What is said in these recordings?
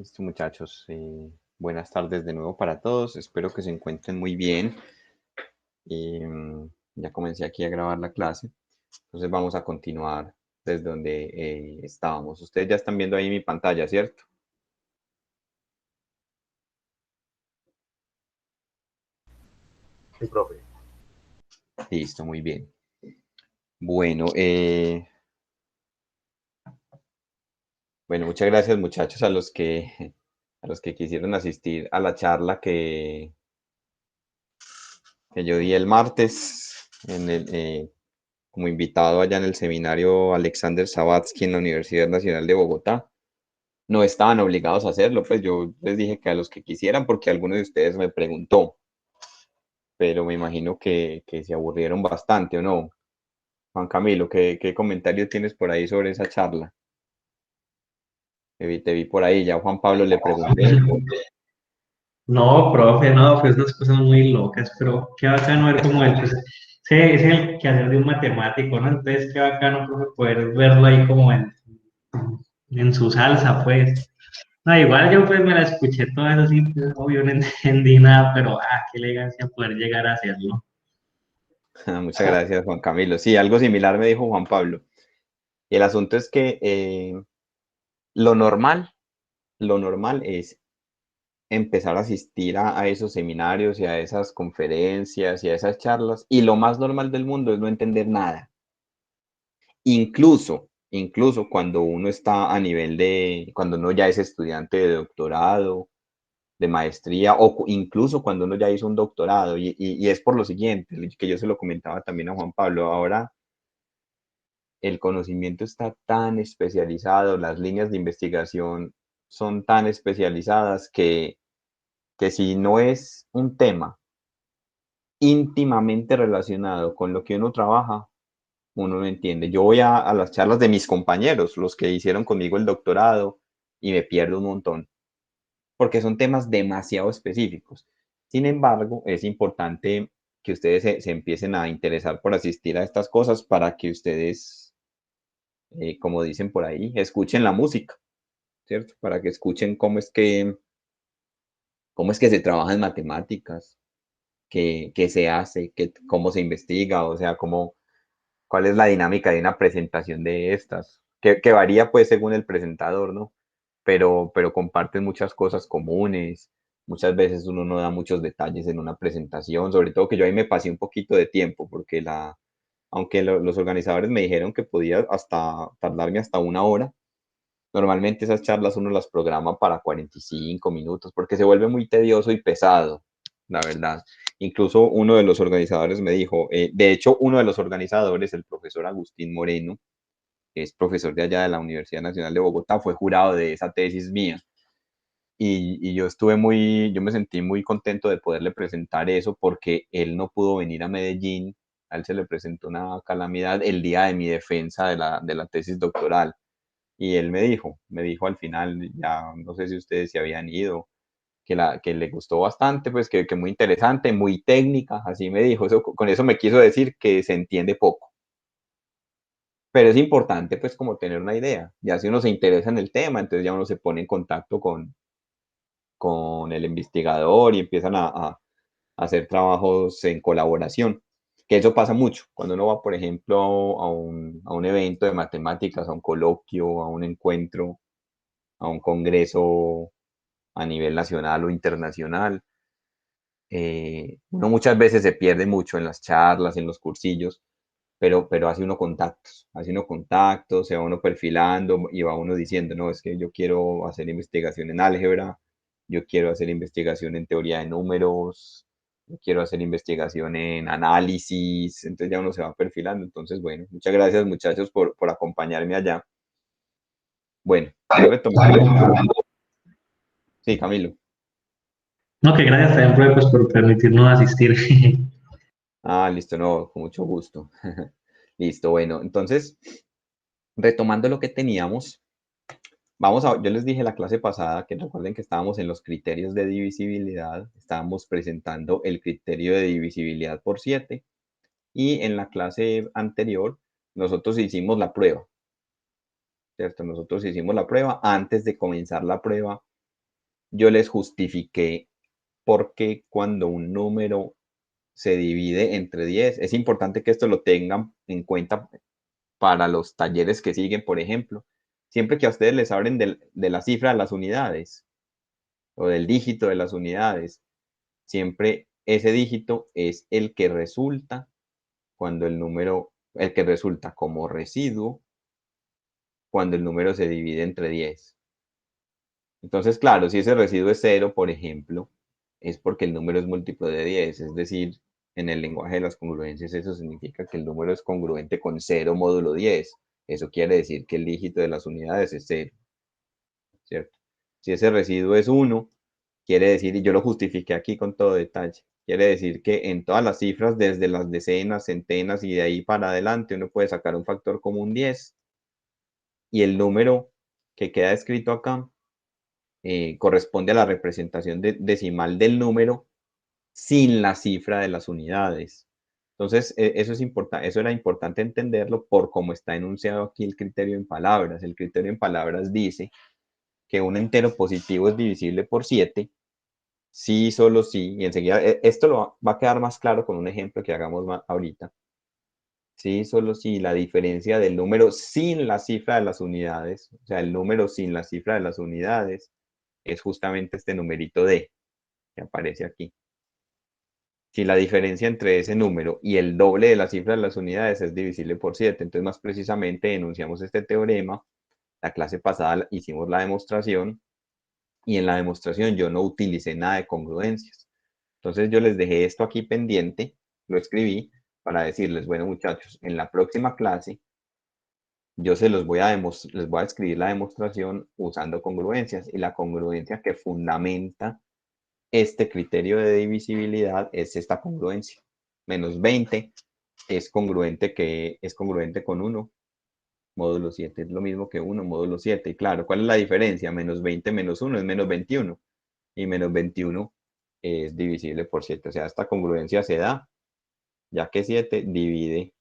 Listo, muchachos. Buenas tardes de nuevo para todos. Espero que se encuentren muy bien. Ya comencé aquí a grabar la clase. Entonces vamos a continuar desde donde estábamos. Ustedes ya están viendo ahí mi pantalla, ¿cierto? Sí, profe. Listo, muy bien. Bueno, bueno, muchas gracias, muchachos, a los que a los que quisieron asistir a la charla que yo di el martes como invitado allá en el seminario Alexander Sabatsky en la Universidad Nacional de Bogotá. No estaban obligados a hacerlo, pues yo les dije que a los que quisieran, porque alguno de ustedes me preguntó, pero me imagino que se aburrieron bastante, ¿o no? Juan Camilo, ¿qué comentario tienes por ahí sobre esa charla? Te vi por ahí, ya a Juan Pablo le pregunté. No, profe, no, pues unas cosas muy locas, pero qué bacano ver cómo él, pues, es el quehacer de un matemático, ¿no? Entonces, qué bacano, profe, poder verlo ahí como en su salsa, pues. No, igual yo pues me la escuché todo eso, sí, pues, obvio no entendí nada, pero qué elegancia poder llegar a hacerlo. Muchas gracias, Juan Camilo. Sí, algo similar me dijo Juan Pablo. Y el asunto es que lo normal, lo normal es empezar a asistir a esos seminarios y a esas conferencias y a esas charlas, y lo más normal del mundo es no entender nada. Incluso cuando uno está a nivel cuando uno ya es estudiante de doctorado, de maestría, o incluso cuando uno ya hizo un doctorado, y es por lo siguiente, que yo se lo comentaba también a Juan Pablo, ahora el conocimiento está tan especializado, las líneas de investigación son tan especializadas que si no es un tema íntimamente relacionado con lo que uno trabaja, uno no entiende. Yo voy a las charlas de mis compañeros, los que hicieron conmigo el doctorado, y me pierdo un montón, porque son temas demasiado específicos. Sin embargo, es importante que ustedes se empiecen a interesar por asistir a estas cosas para que ustedes, como dicen por ahí, escuchen la música, ¿cierto? Para que escuchen cómo es que se trabaja en matemáticas, qué se hace, cómo se investiga, o sea, cuál es la dinámica de una presentación de estas, que varía pues según el presentador, ¿no? Pero comparten muchas cosas comunes, muchas veces uno no da muchos detalles en una presentación, sobre todo que yo ahí me pasé un poquito de tiempo, porque aunque los organizadores me dijeron que podía hasta tardarme hasta una hora, normalmente esas charlas uno las programa para 45 minutos, porque se vuelve muy tedioso y pesado, la verdad. Incluso uno de los organizadores me dijo, de hecho, uno de los organizadores, el profesor Agustín Moreno, que es profesor de allá de la Universidad Nacional de Bogotá, fue jurado de esa tesis mía. Y yo me sentí muy contento de poderle presentar eso porque él no pudo venir a Medellín, a él se le presentó una calamidad el día de mi defensa de la tesis doctoral. Y él me dijo al final, ya no sé si ustedes se habían ido, que le gustó bastante, pues que muy interesante, muy técnica, así me dijo. Con eso me quiso decir que se entiende poco. Pero es importante pues como tener una idea. Ya si uno se interesa en el tema, entonces ya uno se pone en contacto con el investigador y empiezan a hacer trabajos en colaboración. Que eso pasa mucho. Cuando uno va, por ejemplo, a un evento de matemáticas, a un coloquio, a un encuentro, a un congreso a nivel nacional o internacional. Uno muchas veces se pierde mucho en las charlas, en los cursillos, pero hace uno contactos, se va uno perfilando y va uno diciendo, no, es que yo quiero hacer investigación en álgebra, yo quiero hacer investigación en teoría de números, yo quiero hacer investigación en análisis, entonces ya uno se va perfilando. Entonces, bueno, muchas gracias muchachos por acompañarme allá. Bueno, ya retomando. Sí, Camilo. No, que gracias también, profe, pues, por permitirnos asistir. Listo, no, con mucho gusto. Listo, bueno, entonces, retomando lo que teníamos, yo les dije la clase pasada que recuerden que estábamos en los criterios de divisibilidad, estábamos presentando el criterio de divisibilidad por 7 y en la clase anterior nosotros hicimos la prueba, ¿cierto? Nosotros hicimos la prueba. Antes de comenzar la prueba, yo les justifiqué por qué cuando un número se divide entre 10, es importante que esto lo tengan en cuenta para los talleres que siguen, por ejemplo. Siempre que a ustedes les hablen de la cifra de las unidades o del dígito de las unidades, siempre ese dígito es el que resulta cuando el que resulta como residuo cuando el número se divide entre 10. Entonces, claro, si ese residuo es cero, por ejemplo, es porque el número es múltiplo de 10, es decir, en el lenguaje de las congruencias eso significa que el número es congruente con 0 módulo 10. Eso quiere decir que el dígito de las unidades es 0, ¿cierto? Si ese residuo es 1, quiere decir, y yo lo justifiqué aquí con todo detalle, quiere decir que en todas las cifras, desde las decenas, centenas y de ahí para adelante, uno puede sacar un factor común 10 y el número que queda escrito acá corresponde a la representación decimal del número sin la cifra de las unidades. Entonces, eso era importante entenderlo por cómo está enunciado aquí el criterio en palabras. El criterio en palabras dice que un entero positivo es divisible por 7, sí, solo sí, y enseguida, esto va a quedar más claro con un ejemplo que hagamos ahorita. Sí, solo si la diferencia del número sin la cifra de las unidades, o sea, el número sin la cifra de las unidades, es justamente este numerito D que aparece aquí. Si la diferencia entre ese número y el doble de la cifra de las unidades es divisible por 7, entonces más precisamente enunciamos este teorema. La clase pasada hicimos la demostración y en la demostración yo no utilicé nada de congruencias. Entonces yo les dejé esto aquí pendiente, lo escribí para decirles, bueno muchachos, en la próxima clase yo les voy a escribir la demostración usando congruencias y la congruencia que fundamenta este criterio de divisibilidad es esta congruencia. Menos 20 es congruente con 1. Módulo 7 es lo mismo que 1, módulo 7. Y claro, ¿cuál es la diferencia? Menos 20 menos 1 es menos 21. Y menos 21 es divisible por 7. O sea, esta congruencia se da ya que 7 divide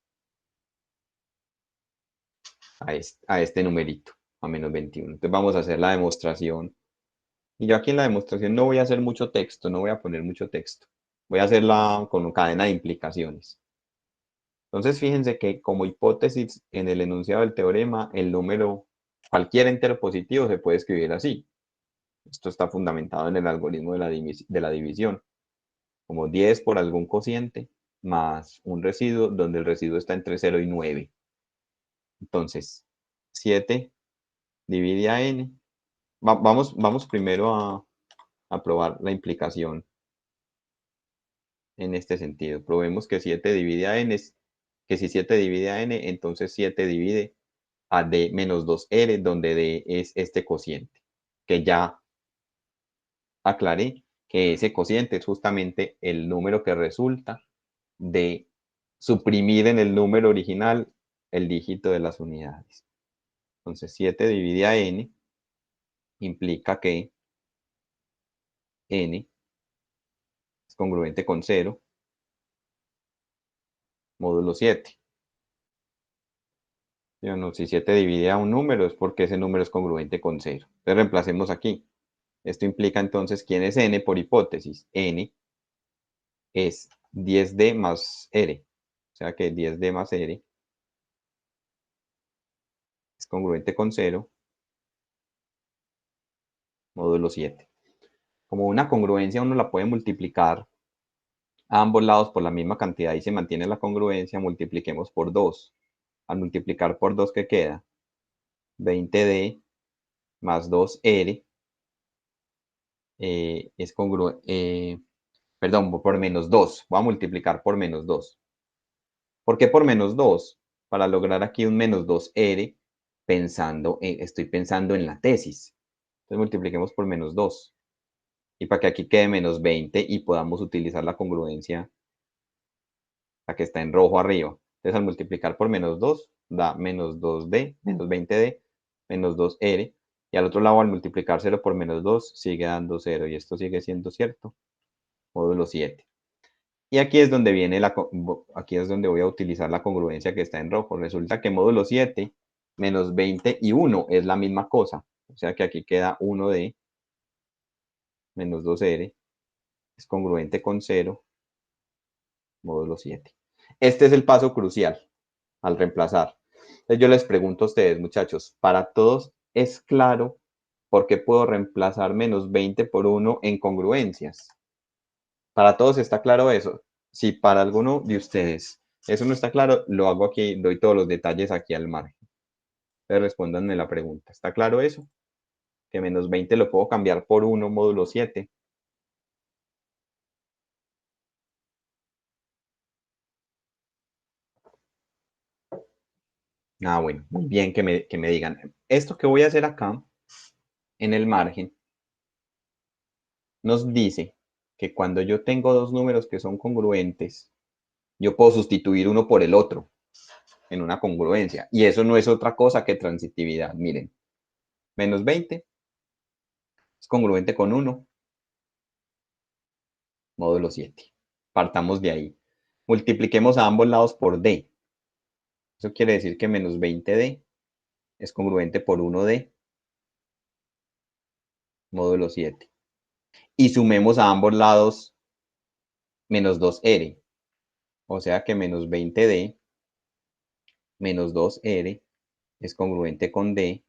a este numerito, a menos 21. Entonces vamos a hacer la demostración. Y yo aquí en la demostración no voy a hacer mucho texto, no voy a poner mucho texto. Voy a hacerla con cadena de implicaciones. Entonces fíjense que como hipótesis en el enunciado del teorema, el número, cualquier entero positivo se puede escribir así. Esto está fundamentado en el algoritmo de la división, como 10 por algún cociente más un residuo donde el residuo está entre 0 y 9. Entonces, 7 divide a n. Vamos primero a probar la implicación en este sentido. Probemos que 7 divide a n, que si 7 divide a n, entonces 7 divide a d menos 2r, donde d es este cociente, que ya aclaré que ese cociente es justamente el número que resulta de suprimir en el número original el dígito de las unidades. Entonces 7 divide a n implica que n es congruente con 0, módulo 7. No, si 7 divide a un número es porque ese número es congruente con 0. Entonces reemplacemos aquí. Esto implica entonces quién es n por hipótesis. N es 10D más R. O sea que 10D más R es congruente con 0, módulo 7. Como una congruencia uno la puede multiplicar a ambos lados por la misma cantidad y se mantiene la congruencia, multipliquemos por 2. Al multiplicar por 2, ¿qué queda? 20D más 2R es congruente. Perdón, por menos 2. Voy a multiplicar por menos 2. ¿Por qué por menos 2? Para lograr aquí un menos 2R, estoy pensando en la tesis. Entonces multipliquemos por menos 2. Y para que aquí quede menos 20 y podamos utilizar la congruencia, la que está en rojo arriba. Entonces al multiplicar por menos 2, da menos 2D, menos 20D, menos 2R. Y al otro lado, al multiplicar 0 por menos 2, sigue dando 0. Y esto sigue siendo cierto. Módulo 7. Y aquí es donde aquí es donde voy a utilizar la congruencia que está en rojo. Resulta que módulo 7 menos 20 y 1 es la misma cosa. O sea que aquí queda 1D menos 2R es congruente con 0 módulo 7. Este es el paso crucial al reemplazar. Entonces yo les pregunto a ustedes, muchachos, ¿para todos es claro por qué puedo reemplazar menos 20 por 1 en congruencias? ¿Para todos está claro eso? Si para alguno de ustedes eso no está claro, lo hago aquí, doy todos los detalles aquí al margen. Entonces respóndanme la pregunta. ¿Está claro eso? Que menos 20 lo puedo cambiar por 1 módulo 7. Ah, bueno, muy bien que me digan. Esto que voy a hacer acá, en el margen, nos dice que cuando yo tengo dos números que son congruentes, yo puedo sustituir uno por el otro en una congruencia. Y eso no es otra cosa que transitividad. Miren, menos 20 es congruente con 1 módulo 7. Partamos de ahí. Multipliquemos a ambos lados por d. Eso quiere decir que menos 20d es congruente por 1d módulo 7. Y sumemos a ambos lados menos 2r. O sea que menos 20d menos 2r es congruente con d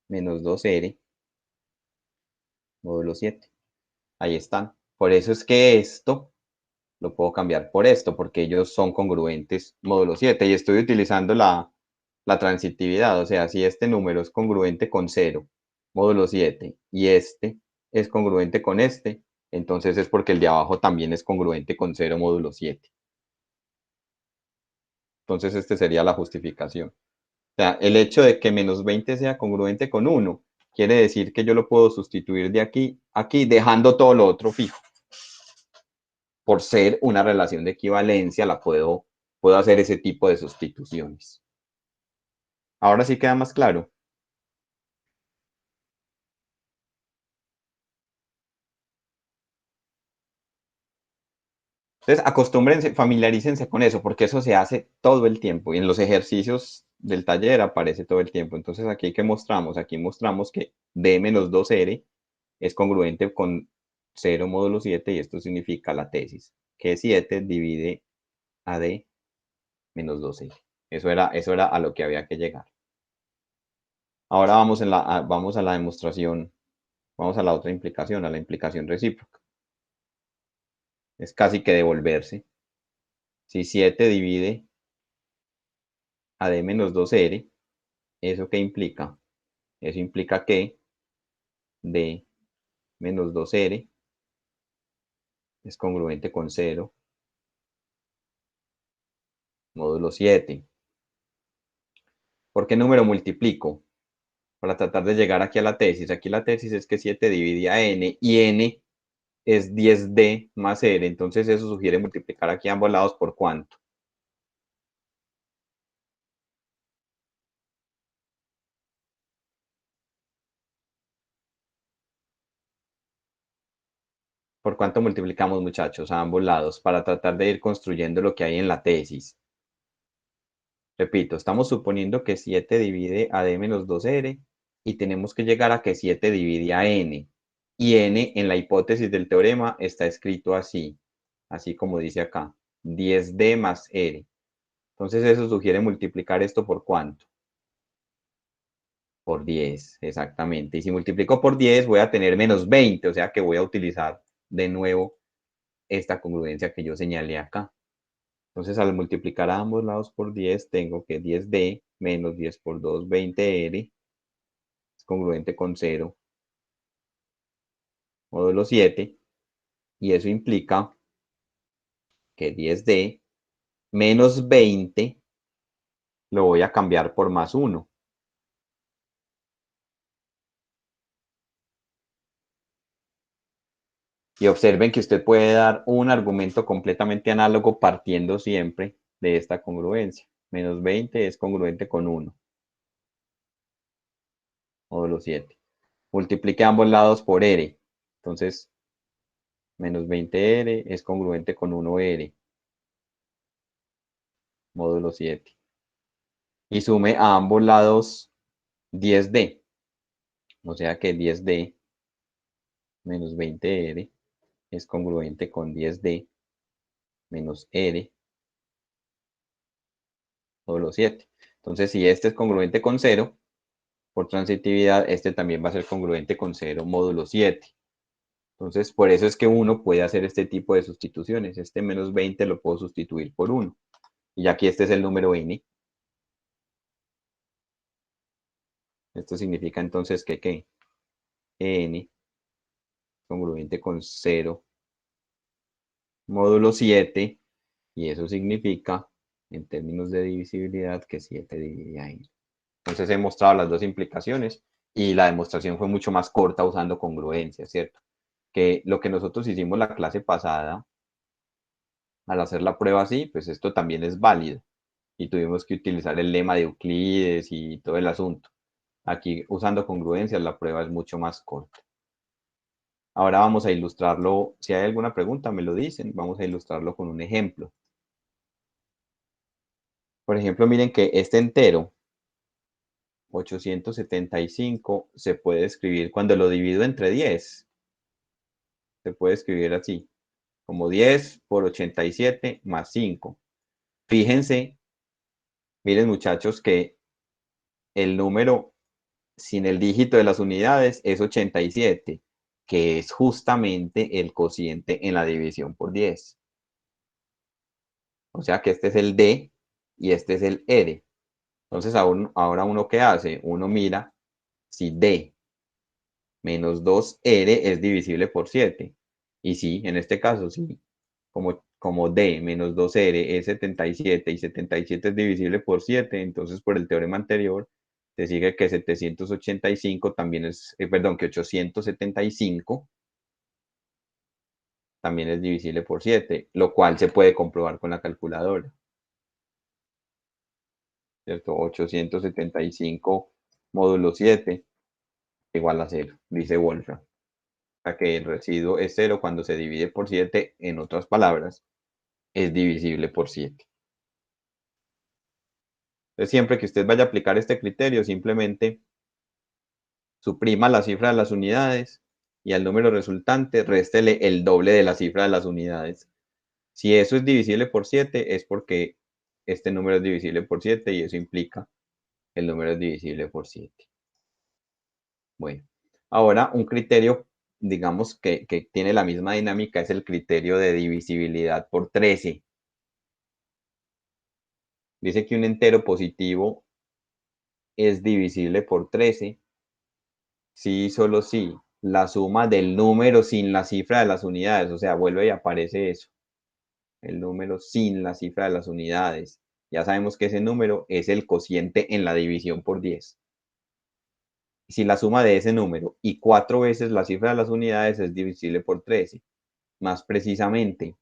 menos 2r módulo 7. Ahí están. Por eso es que esto lo puedo cambiar por esto, porque ellos son congruentes módulo 7. Y estoy utilizando la transitividad. O sea, si este número es congruente con 0 módulo 7 y este es congruente con este, entonces es porque el de abajo también es congruente con 0 módulo 7. Entonces, este sería la justificación. O sea, el hecho de que menos 20 sea congruente con 1 quiere decir que yo lo puedo sustituir de aquí a aquí, dejando todo lo otro fijo. Por ser una relación de equivalencia, puedo hacer ese tipo de sustituciones. Ahora sí queda más claro. Entonces, acostúmbrense, familiarícense con eso, porque eso se hace todo el tiempo y en los ejercicios del taller aparece todo el tiempo. Entonces, aquí que mostramos, aquí mostramos que d menos 2r es congruente con 0 módulo 7 y esto significa la tesis, que 7 divide a d menos 2r. Eso era a lo que había que llegar. Ahora vamos a la demostración, vamos a la otra implicación, a la implicación recíproca. Es casi que devolverse. Si 7 divide a d menos 2r, ¿eso qué implica? Eso implica que d menos 2r es congruente con 0 módulo 7. ¿Por qué número multiplico? Para tratar de llegar aquí a la tesis. Aquí la tesis es que 7 divide a n y n es 10d más r. Entonces eso sugiere multiplicar aquí ambos lados por ¿cuánto? ¿Por cuánto multiplicamos, muchachos, a ambos lados para tratar de ir construyendo lo que hay en la tesis? Repito, estamos suponiendo que 7 divide a d menos 2r y tenemos que llegar a que 7 divide a n. Y n en la hipótesis del teorema está escrito así como dice acá, 10d más r. Entonces eso sugiere multiplicar esto por ¿cuánto? Por 10, exactamente. Y si multiplico por 10 voy a tener menos 20, o sea que voy a utilizar de nuevo esta congruencia que yo señalé acá. Entonces, al multiplicar a ambos lados por 10, tengo que 10d menos 10 por 2, 20r, es congruente con 0, módulo 7, y eso implica que 10d menos 20 lo voy a cambiar por más 1. Y observen que usted puede dar un argumento completamente análogo partiendo siempre de esta congruencia. Menos 20 es congruente con 1, módulo 7. Multiplique ambos lados por r. Entonces, menos 20r es congruente con 1r, módulo 7. Y sume a ambos lados 10d. O sea que 10d menos 20R es congruente con 10D menos R módulo 7. Entonces, si este es congruente con 0, por transitividad, este también va a ser congruente con 0 módulo 7. Entonces, por eso es que uno puede hacer este tipo de sustituciones. Este menos 20 lo puedo sustituir por 1. Y aquí este es el número n. Esto significa entonces que ¿qué? N congruente con 0 módulo 7. Y eso significa, en términos de divisibilidad, que 7 divide a n. Entonces he mostrado las dos implicaciones y la demostración fue mucho más corta usando congruencia, ¿cierto? Que lo que nosotros hicimos la clase pasada, al hacer la prueba así, pues esto también es válido. Y tuvimos que utilizar el lema de Euclides y todo el asunto. Aquí, usando congruencias, la prueba es mucho más corta. Ahora vamos a ilustrarlo. Si hay alguna pregunta, me lo dicen. Vamos a ilustrarlo con un ejemplo. Por ejemplo, miren que este entero, 875, se puede escribir cuando lo divido entre 10. Se puede escribir así, como 10 por 87 más 5. Fíjense, miren muchachos, que el número sin el dígito de las unidades es 87, que es justamente el cociente en la división por 10. O sea que este es el D y este es el R. Entonces ahora uno ¿qué hace? Uno mira si D menos 2R es divisible por 7. Y sí, en este caso sí. Como D menos 2R es 77 y 77 es divisible por 7, entonces por el teorema anterior se sigue que 785 también es, perdón, que 875 también es divisible por 7, lo cual se puede comprobar con la calculadora. ¿Cierto? 875 módulo 7 igual a 0, dice Wolfram. O sea que el residuo es 0 cuando se divide por 7, en otras palabras, es divisible por 7. Entonces, siempre que usted vaya a aplicar este criterio, simplemente suprima la cifra de las unidades y al número resultante réstele el doble de la cifra de las unidades. Si eso es divisible por 7, es porque este número es divisible por 7 y eso implica el número es divisible por 7. Bueno, ahora un criterio, digamos, que tiene la misma dinámica es el criterio de divisibilidad por 13. Dice que un entero positivo es divisible por 13 si y solo si la suma del número sin la cifra de las unidades, o sea, vuelve y aparece eso, el número sin la cifra de las unidades. Ya sabemos que ese número es el cociente en la división por 10. Si la suma de ese número y 4 veces la cifra de las unidades es divisible por 13. Más precisamente,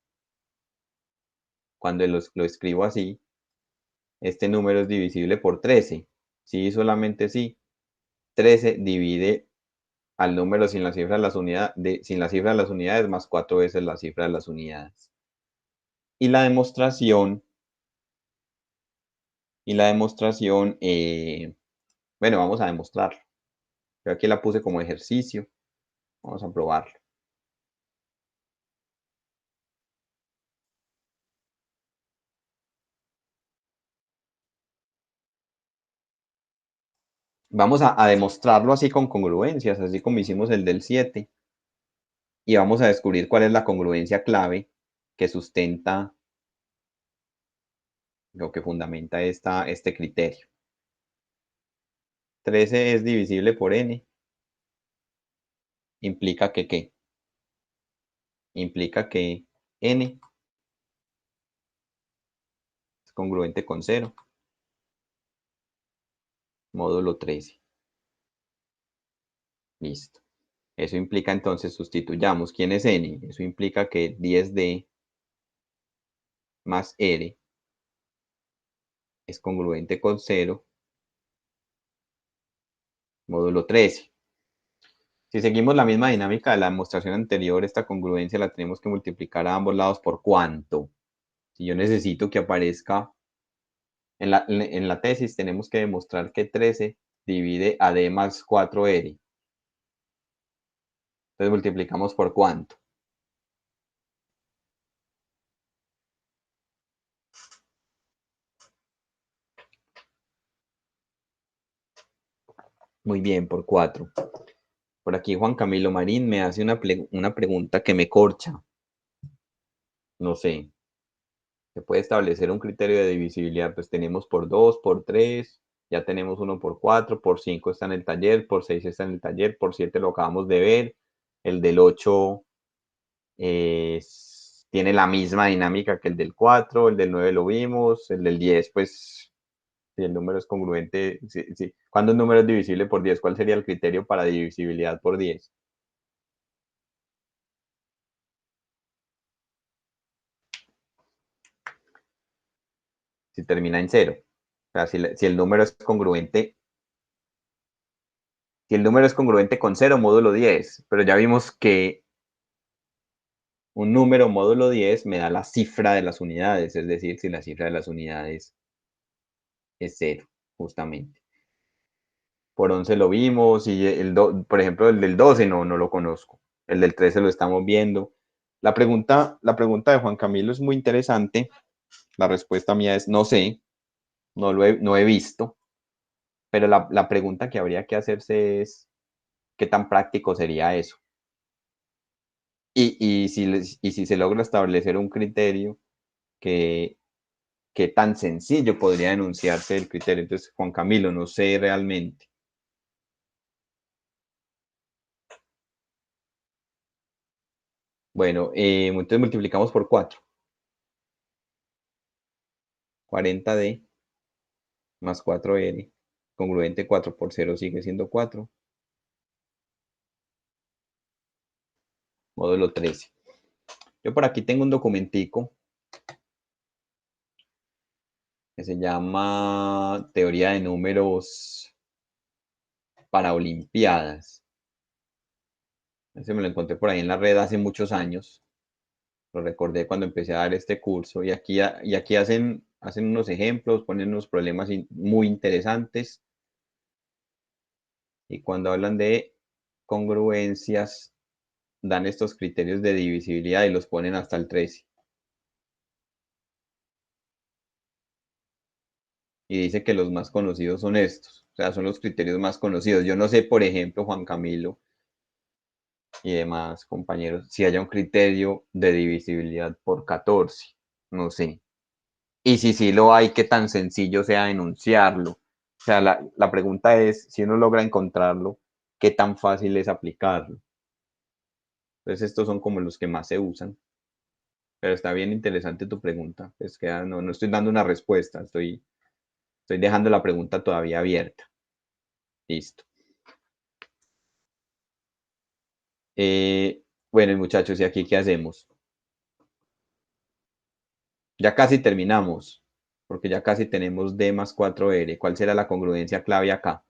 cuando lo escribo así, este número es divisible por 13. Si solamente si 13 divide al número sin la cifra de las unidades, sin la cifra de las unidades más 4 veces la cifra de las unidades. Y la demostración, bueno, vamos a demostrarlo. Yo aquí la puse como ejercicio. Vamos a probarlo. Vamos a demostrarlo así con congruencias, así como hicimos el del 7. Y vamos a descubrir cuál es la congruencia clave que sustenta lo que fundamenta este criterio. 13 es divisible por n. Implica que ¿qué? Implica que n es congruente con 0, módulo 13. Listo. Eso implica entonces, sustituyamos. ¿Quién es n? Eso implica que 10d más r es congruente con 0, módulo 13. Si seguimos la misma dinámica de la demostración anterior, esta congruencia la tenemos que multiplicar a ambos lados por ¿cuánto? Si yo necesito que aparezca en la tesis, tenemos que demostrar que 13 divide a d más 4r. Entonces multiplicamos por ¿cuánto? Muy bien, por 4. Por aquí Juan Camilo Marín me hace una pregunta que me corcha. No sé, se puede establecer un criterio de divisibilidad. Pues tenemos por 2, por 3, ya tenemos uno por 4, por 5 está en el taller, por 6 está en el taller, por 7 lo acabamos de ver. El del 8 tiene la misma dinámica que el del 4, el del 9 lo vimos, el del 10, pues si el número es congruente, si. ¿Cuándo un número es divisible por 10? ¿Cuál sería el criterio para divisibilidad por 10? Si termina en 0. O sea, si el número es congruente, si el número es congruente con 0, módulo 10, pero ya vimos que un número módulo 10 me da la cifra de las unidades, es decir, si la cifra de las unidades es 0, justamente. Por 11 lo vimos y por ejemplo, el del 12 no lo conozco. El del 13 lo estamos viendo. La pregunta de Juan Camilo es muy interesante. La respuesta mía es no sé, no he visto, pero la pregunta que habría que hacerse es qué tan práctico sería eso. Y si se logra establecer un criterio, que, qué tan sencillo podría enunciarse el criterio. Entonces, Juan Camilo, no sé realmente. Bueno, entonces multiplicamos por 4. 40D más 4R, congruente 4 por 0 sigue siendo 4, módulo 13. Yo por aquí tengo un documentico que se llama Teoría de Números para Olimpiadas. Ese me lo encontré por ahí en la red hace muchos años. Lo recordé cuando empecé a dar este curso. Y aquí hacen unos ejemplos, ponen unos problemas muy interesantes. Y cuando hablan de congruencias, dan estos criterios de divisibilidad y los ponen hasta el 13. Y dice que los más conocidos son estos. O sea, son los criterios más conocidos. Yo no sé, por ejemplo, Juan Camilo y demás compañeros, si haya un criterio de divisibilidad por 14. No sé. Y si sí lo hay, qué tan sencillo sea enunciarlo. O sea, la pregunta es, si uno logra encontrarlo, qué tan fácil es aplicarlo. Entonces, estos son como los que más se usan. Pero está bien interesante tu pregunta. Es que no estoy dando una respuesta, estoy dejando la pregunta todavía abierta. Listo. Bueno, muchachos, ¿y aquí qué hacemos? Ya casi terminamos, porque ya casi tenemos D más 4R. ¿Cuál será la congruencia clave acá?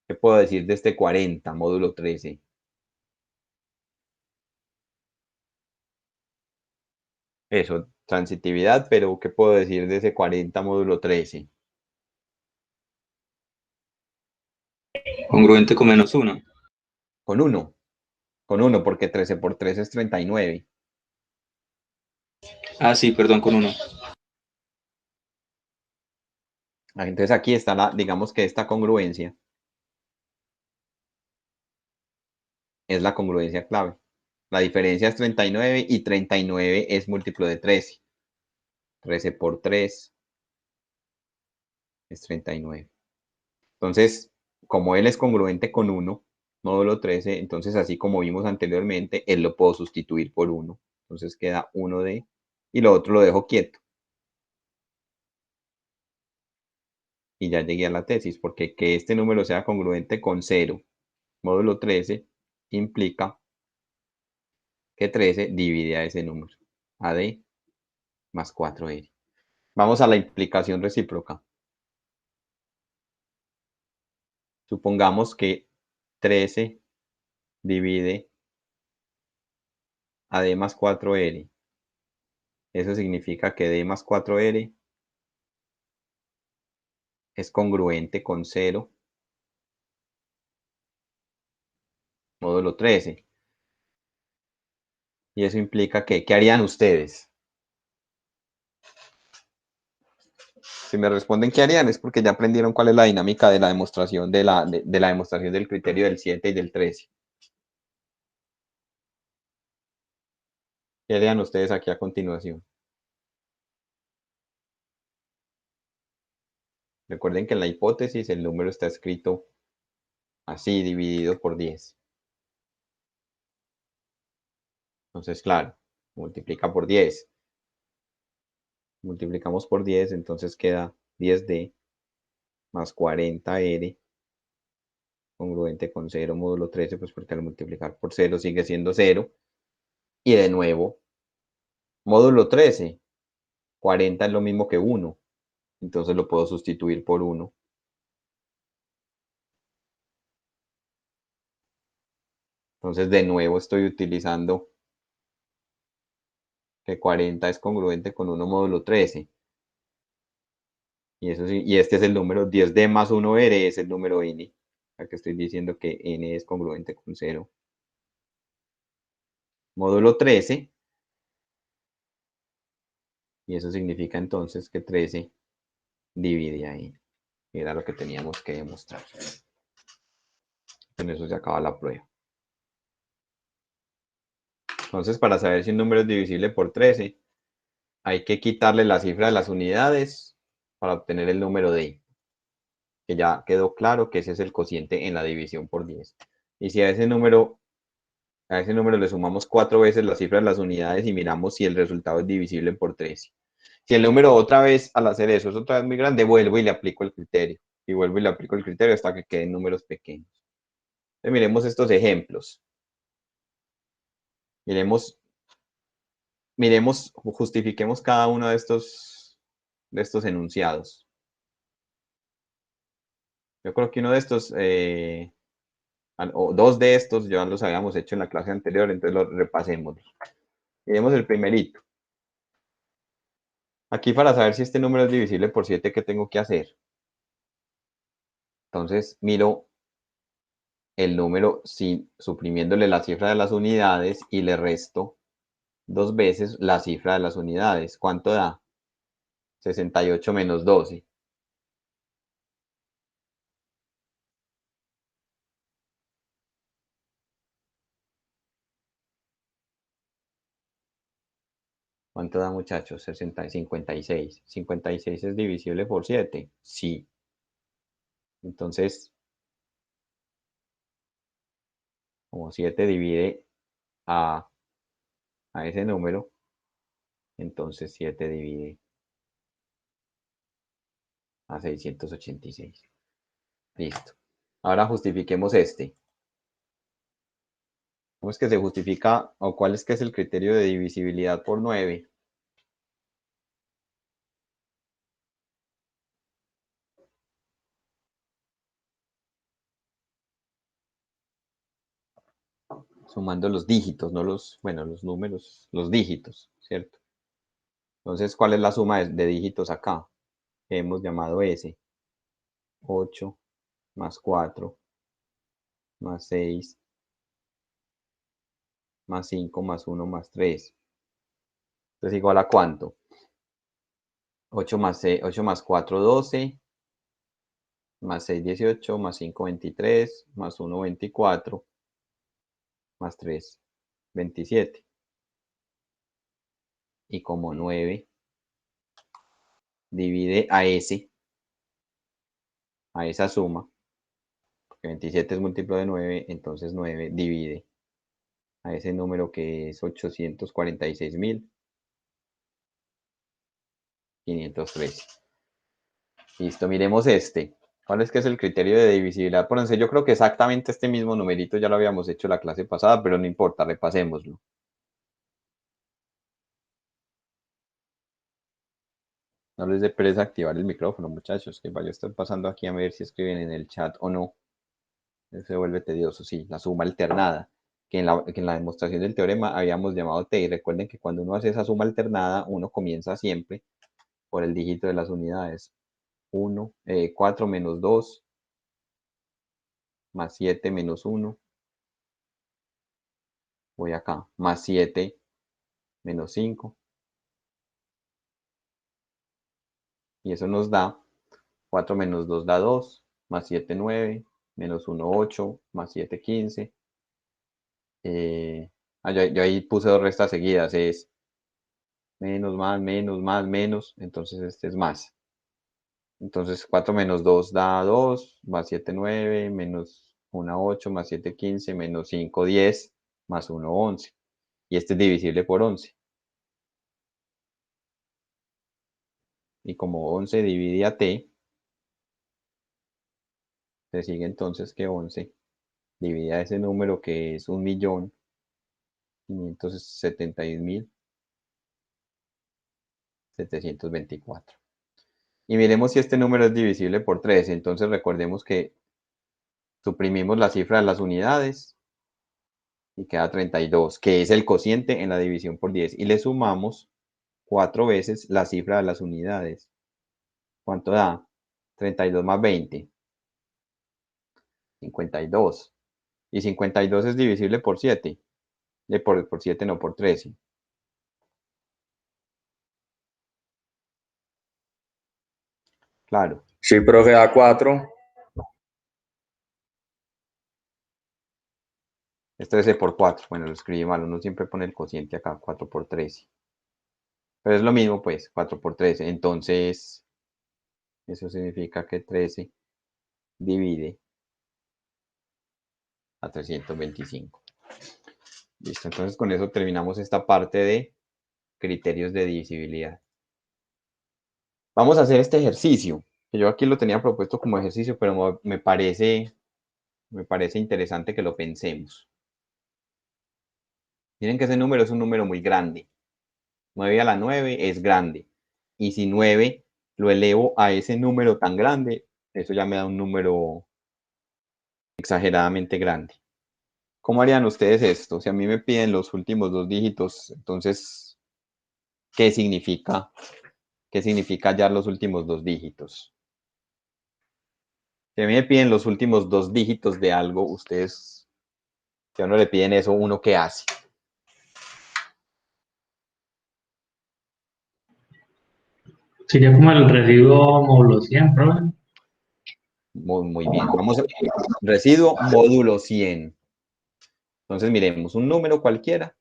¿Qué puedo decir de este 40, módulo 13? Eso, transitividad, pero ¿qué puedo decir de ese 40, módulo 13? Congruente con -1. Con 1, porque 13 por 3 es 39. Ah, sí, perdón, con 1. Entonces aquí está digamos que esta congruencia es la congruencia clave. La diferencia es 39 y 39 es múltiplo de 13. 13 por 3 es 39. Entonces, como él es congruente con 1, módulo 13, entonces así como vimos anteriormente, él lo puedo sustituir por 1. Entonces queda 1D y lo otro lo dejo quieto. Y ya llegué a la tesis, porque que este número sea congruente con 0, módulo 13, implica que 13 divide a ese número, AD más 4R. Vamos a la implicación recíproca. Supongamos que 13 divide a D más 4R. Eso significa que D más 4R es congruente con 0 módulo 13. Y eso implica que, ¿qué harían ustedes? Si me responden qué harían es porque ya aprendieron cuál es la dinámica de la demostración de la demostración del criterio del 7 y del 13. ¿Qué harían ustedes aquí a continuación? Recuerden que en la hipótesis el número está escrito así, dividido por 10. Entonces, claro, multiplica por 10. Multiplicamos por 10, entonces queda 10D más 40R congruente con 0 módulo 13, pues porque al multiplicar por 0 sigue siendo 0. Y de nuevo, módulo 13, 40 es lo mismo que 1. Entonces lo puedo sustituir por 1. Entonces de nuevo estoy utilizando que 40 es congruente con 1 módulo 13. Y, eso sí, y este es el número 10D más 1R, es el número n. Aquí estoy diciendo que n es congruente con 0. Módulo 13. Y eso significa entonces que 13 divide ahí. Era lo que teníamos que demostrar. Con eso se acaba la prueba. Entonces, para saber si un número es divisible por 13, hay que quitarle la cifra de las unidades para obtener el número de, que ya quedó claro que ese es el cociente en la división por 10. Y si a ese número le sumamos 4 veces la cifra de las unidades y miramos si el resultado es divisible por 13. Si el número otra vez, al hacer eso, es otra vez muy grande, vuelvo y le aplico el criterio. Y vuelvo y le aplico el criterio hasta que queden números pequeños. Entonces, miremos estos ejemplos. Justifiquemos cada uno de estos enunciados. Yo creo que uno de estos, o dos de estos, ya los habíamos hecho en la clase anterior, entonces los repasemos. Miremos el primerito. Aquí para saber si este número es divisible por 7, ¿qué tengo que hacer? Entonces miro el número suprimiéndole la cifra de las unidades y le resto 2 veces la cifra de las unidades. ¿Cuánto da? 68 menos 12. ¿Cuánto da, muchachos? 60, 56. 56 es divisible por 7. Sí. Entonces, como 7 divide a, a ese número, entonces 7 divide a 686. Listo. Ahora justifiquemos este. ¿Cómo es que se justifica o cuál es que es el criterio de divisibilidad por 9? Sumando los dígitos, no los, bueno, los números, los dígitos, ¿cierto? Entonces, ¿cuál es la suma de dígitos acá? Que hemos llamado S. 8 más 4 más 6 más 5 más 1 más 3. Entonces, ¿igual a cuánto? 8 más 6, 8 más 4, 12, más 6, 18, más 5, 23, más 1, 24, más 3, 27. Y como 9 divide a esa suma, porque 27 es múltiplo de 9, entonces 9 divide a ese número que es 846.513. Listo, miremos este. ¿Cuál es que es el criterio de divisibilidad por 11? Yo creo que exactamente este mismo numerito ya lo habíamos hecho la clase pasada, pero no importa, repasémoslo. No les dé pereza activar el micrófono, muchachos, que vaya a estar pasando aquí a ver si escriben en el chat o no. Eso se vuelve tedioso, sí, la suma alternada, que en la demostración del teorema habíamos llamado T. Y recuerden que cuando uno hace esa suma alternada, uno comienza siempre por el dígito de las unidades. 4 menos 2 más 7 menos 1 voy acá, más 7 menos 5. Y eso nos da 4 menos 2 da 2, más 7, 9, menos 1, 8, más 7, 15. Yo ahí puse dos restas seguidas, es menos, más, menos, entonces este es más. Entonces 4 menos 2 da 2, más 7, 9, menos 1, 8, más 7, 15, menos 5, 10, más 1, 11. Y este es divisible por 11. Y como 11 divide a t, se sigue entonces que 11 divide a ese número que es 1.571.724. Y miremos si este número es divisible por 3. Entonces recordemos que suprimimos la cifra de las unidades y queda 32, que es el cociente en la división por 10. Y le sumamos 4 veces la cifra de las unidades. ¿Cuánto da? 32 más 20. 52. Y 52 es divisible por 7. Por 7 no, por 13. Claro. Sí, profe, da 4. Es 13 por 4. Bueno, lo escribí mal. Uno siempre pone el cociente acá, 4 por 13. Pero es lo mismo, pues, 4 por 13. Entonces, eso significa que 13 divide a 325. Listo, entonces con eso terminamos esta parte de criterios de divisibilidad. Vamos a hacer este ejercicio, que yo aquí lo tenía propuesto como ejercicio, pero me parece interesante que lo pensemos. Miren que ese número es un número muy grande. 9 a la 9 es grande. Y si 9 lo elevo a ese número tan grande, eso ya me da un número exageradamente grande. ¿Cómo harían ustedes esto? Si a mí me piden los últimos dos dígitos, entonces, ¿qué significa? ¿Qué significa hallar los últimos dos dígitos? Si a mí me piden los últimos dos dígitos de algo, ustedes, si a uno le piden eso, ¿uno qué hace? Sería como el residuo módulo 100, profe. Muy bien. Vamos a residuo módulo 100. Entonces, miremos, un número cualquiera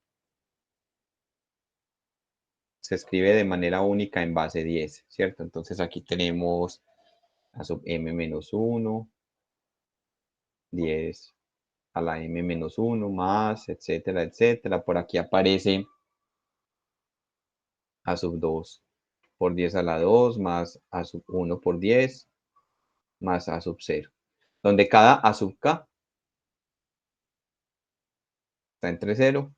se escribe de manera única en base 10, ¿cierto? Entonces, aquí tenemos a sub m menos 1, 10 a la m menos 1, más, etcétera, etcétera. Por aquí aparece a sub 2 por 10 a la 2, más a sub 1 por 10, más a sub 0. Donde cada a sub k está entre 0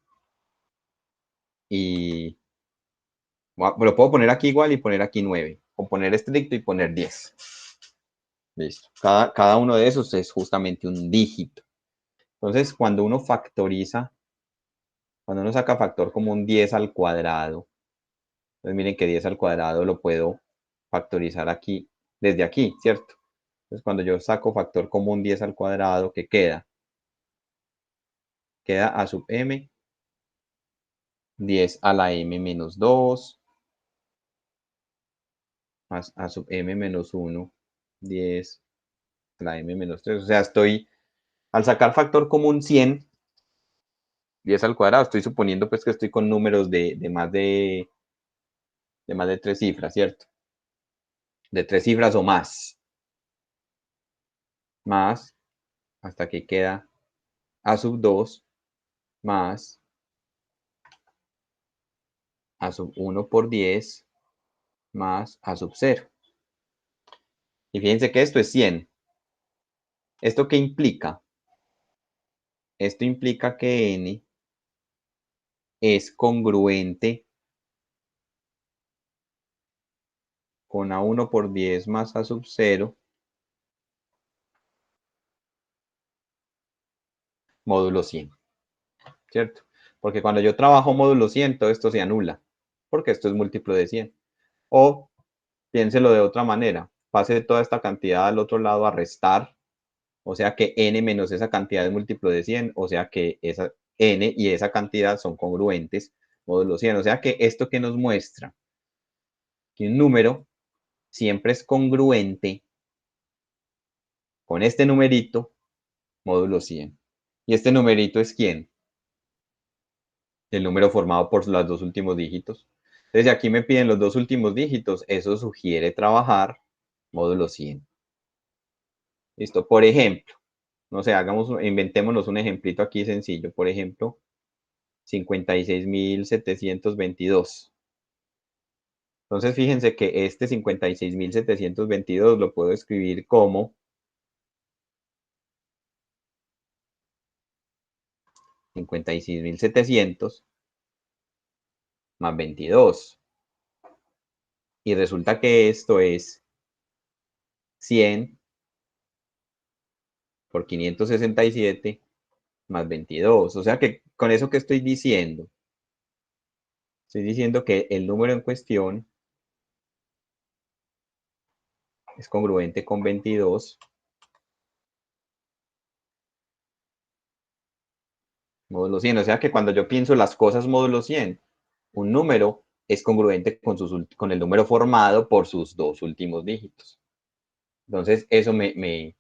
y... Lo puedo poner aquí igual y poner aquí 9. O poner estricto y poner 10. Listo. Cada uno de esos es justamente un dígito. Entonces, cuando uno factoriza, cuando uno saca factor como un 10 al cuadrado, entonces miren que 10 al cuadrado lo puedo factorizar aquí, desde aquí, ¿cierto? Entonces, cuando yo saco factor común 10 al cuadrado, ¿qué queda? Queda a sub m, 10 a la m menos 2, más a sub m menos 1, 10 a la m menos 3. O sea, al sacar factor común 100, 10 al cuadrado, estoy suponiendo pues que estoy con números de más de tres cifras, ¿cierto? De tres cifras o más. Más, hasta que queda a sub 2, más a sub 1 por 10, más a sub 0. Y fíjense que esto es 100. ¿Esto qué implica? Esto implica que n es congruente con a1 por 10 más a sub 0 módulo 100, ¿cierto? Porque cuando yo trabajo módulo 100, todo esto se anula, porque esto es múltiplo de 100. O piénselo de otra manera, pase toda esta cantidad al otro lado a restar, o sea que n menos esa cantidad es múltiplo de 100, o sea que n y esa cantidad son congruentes, módulo 100. O sea que esto que nos muestra que un número siempre es congruente con este numerito, módulo 100. ¿Y este numerito es quién? El número formado por los dos últimos dígitos. Entonces, aquí me piden los dos últimos dígitos, eso sugiere trabajar módulo 100. Listo, por ejemplo, no sé, inventémonos un ejemplito aquí sencillo. Por ejemplo, 56.722. Entonces, fíjense que este 56.722 lo puedo escribir como 56.700 más 22. Y resulta que esto es 100 por 567 más 22. O sea que con eso que estoy diciendo que el número en cuestión es congruente con 22 módulo 100. O sea que cuando yo pienso las cosas módulo 100, un número es congruente con el número formado por sus dos últimos dígitos. Entonces, eso me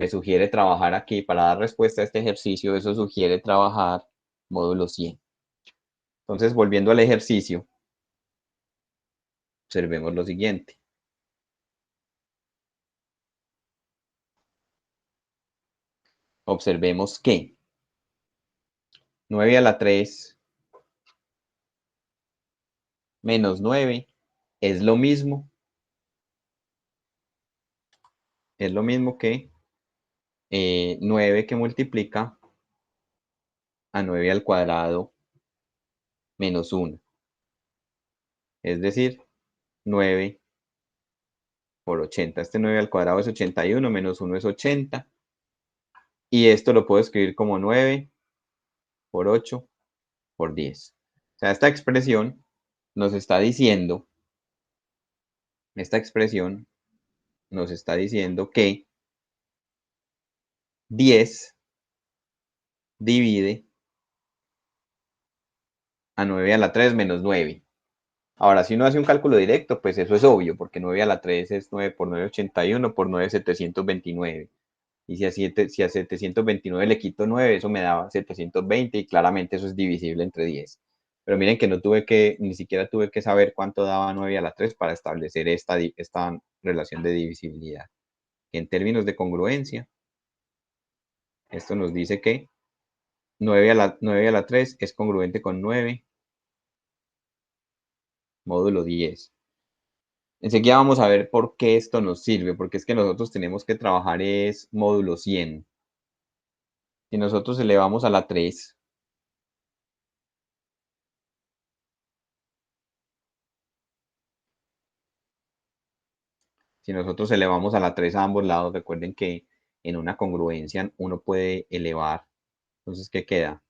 sugiere trabajar aquí para dar respuesta a este ejercicio. Eso sugiere trabajar módulo 100. Entonces, volviendo al ejercicio, observemos lo siguiente. Observemos que 9 a la 3 menos 9 es lo mismo que 9 que multiplica a 9 al cuadrado menos 1. Es decir, 9 por 80. Este 9 al cuadrado es 81, menos 1 es 80. Y esto lo puedo escribir como 9 por 8 por 10. O sea, esta expresión nos está diciendo que 10 divide a 9 a la 3 menos 9. Ahora, si uno hace un cálculo directo, pues eso es obvio, porque 9 a la 3 es 9 por 9, 81, por 9, 729. Y si a 729 le quito 9, eso me daba 720 y claramente eso es divisible entre 10. Pero miren que ni siquiera tuve que saber cuánto daba 9 a la 3 para establecer esta relación de divisibilidad. En términos de congruencia, esto nos dice que 9 a la 3 es congruente con 9 módulo 10. Enseguida vamos a ver por qué esto nos sirve, porque es que nosotros tenemos que trabajar es módulo 100. Si nosotros elevamos a la 3, si nosotros elevamos a la 3 a ambos lados, recuerden que en una congruencia uno puede elevar. Entonces, ¿qué queda?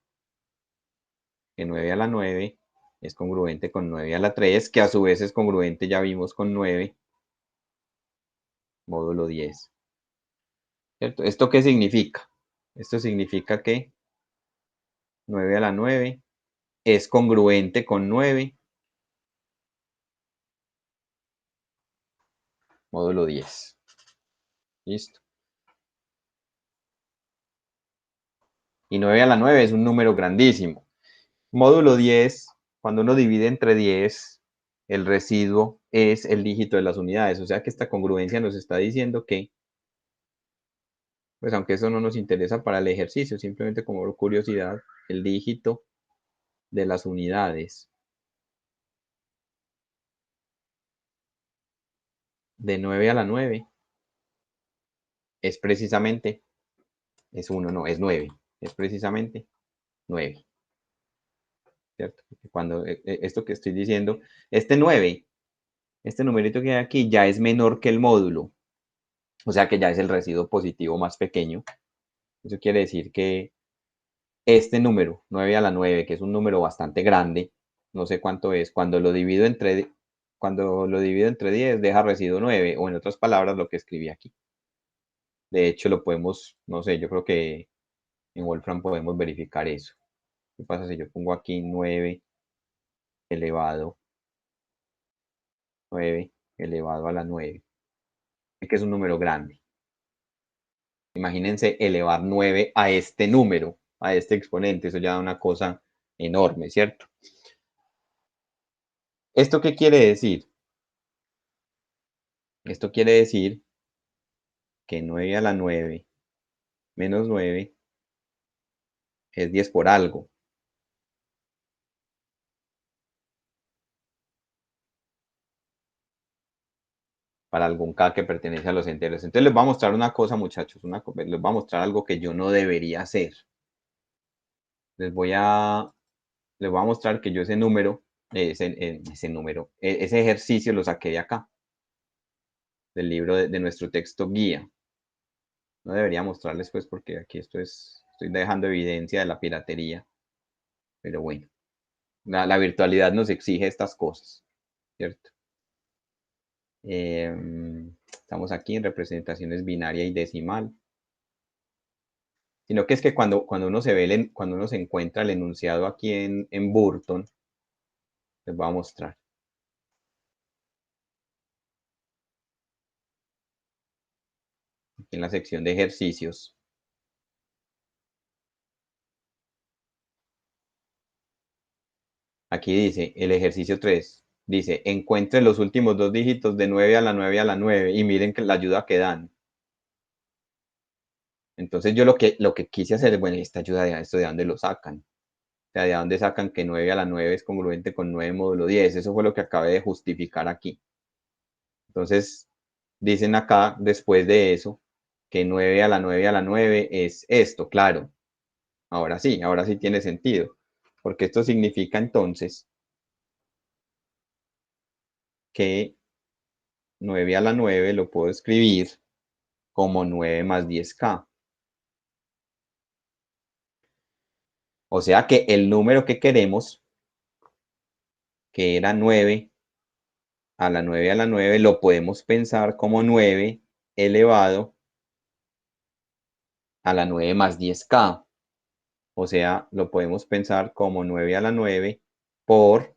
Que 9 a la 9 es congruente con 9 a la 3, que a su vez es congruente, ya vimos, con 9 módulo 10. ¿Cierto? ¿Esto qué significa? Esto significa que 9 a la 9 es congruente con 9 módulo 10. ¿Listo? Y 9 a la 9 es un número grandísimo. Módulo 10, cuando uno divide entre 10, el residuo es el dígito de las unidades. O sea que esta congruencia nos está diciendo que, pues aunque eso no nos interesa para el ejercicio, simplemente como curiosidad, el dígito de las unidades de 9 a la 9 es precisamente, es 1, no, es 9, es precisamente 9. ¿Cierto? Cuando esto que estoy diciendo, este 9, este numerito que hay aquí ya es menor que el módulo, o sea que ya es el residuo positivo más pequeño. Eso quiere decir que este número, 9 a la 9, que es un número bastante grande, no sé cuánto es, cuando lo divido entre 10 deja residuo 9, o en otras palabras lo que escribí aquí. De hecho, lo podemos, no sé, yo creo que en Wolfram podemos verificar eso. ¿Qué pasa si yo pongo aquí 9 elevado a la 9? Es que es un número grande. Imagínense elevar 9 a este número, a este exponente. Eso ya da una cosa enorme, ¿cierto? ¿Esto qué quiere decir? Esto quiere decir que 9 a la 9 menos 9 es 10 por algo. Para algún K que pertenece a los enteros. Entonces les voy a mostrar una cosa, muchachos. Les voy a mostrar algo que yo no debería hacer. Les voy a mostrar que yo ese número, ese ejercicio lo saqué de acá, del libro de nuestro texto guía. No debería mostrarles pues porque aquí estoy dejando evidencia de la piratería. Pero bueno, la virtualidad nos exige estas cosas, ¿cierto? Estamos aquí en representaciones binaria y decimal. Sino que es que cuando uno se encuentra el enunciado aquí en Burton, les voy a mostrar. Aquí en la sección de ejercicios. Aquí dice, el ejercicio 3, dice, encuentre los últimos dos dígitos de 9 a la 9 a la 9 y miren que la ayuda que dan. Entonces yo lo que quise hacer es, bueno, esta ayuda de esto de dónde lo sacan. O sea, de dónde sacan que 9 a la 9 es congruente con 9 módulo 10. Eso fue lo que acabé de justificar aquí. Entonces, dicen acá, después de eso, que 9 a la 9 a la 9 es esto, claro. Ahora sí tiene sentido. Porque esto significa entonces que 9 a la 9 lo puedo escribir como 9 más 10K. O sea que el número que queremos, que era 9 a la 9 a la 9, lo podemos pensar como 9 elevado a la 9 más 10K. O sea, lo podemos pensar como 9 a la 9 por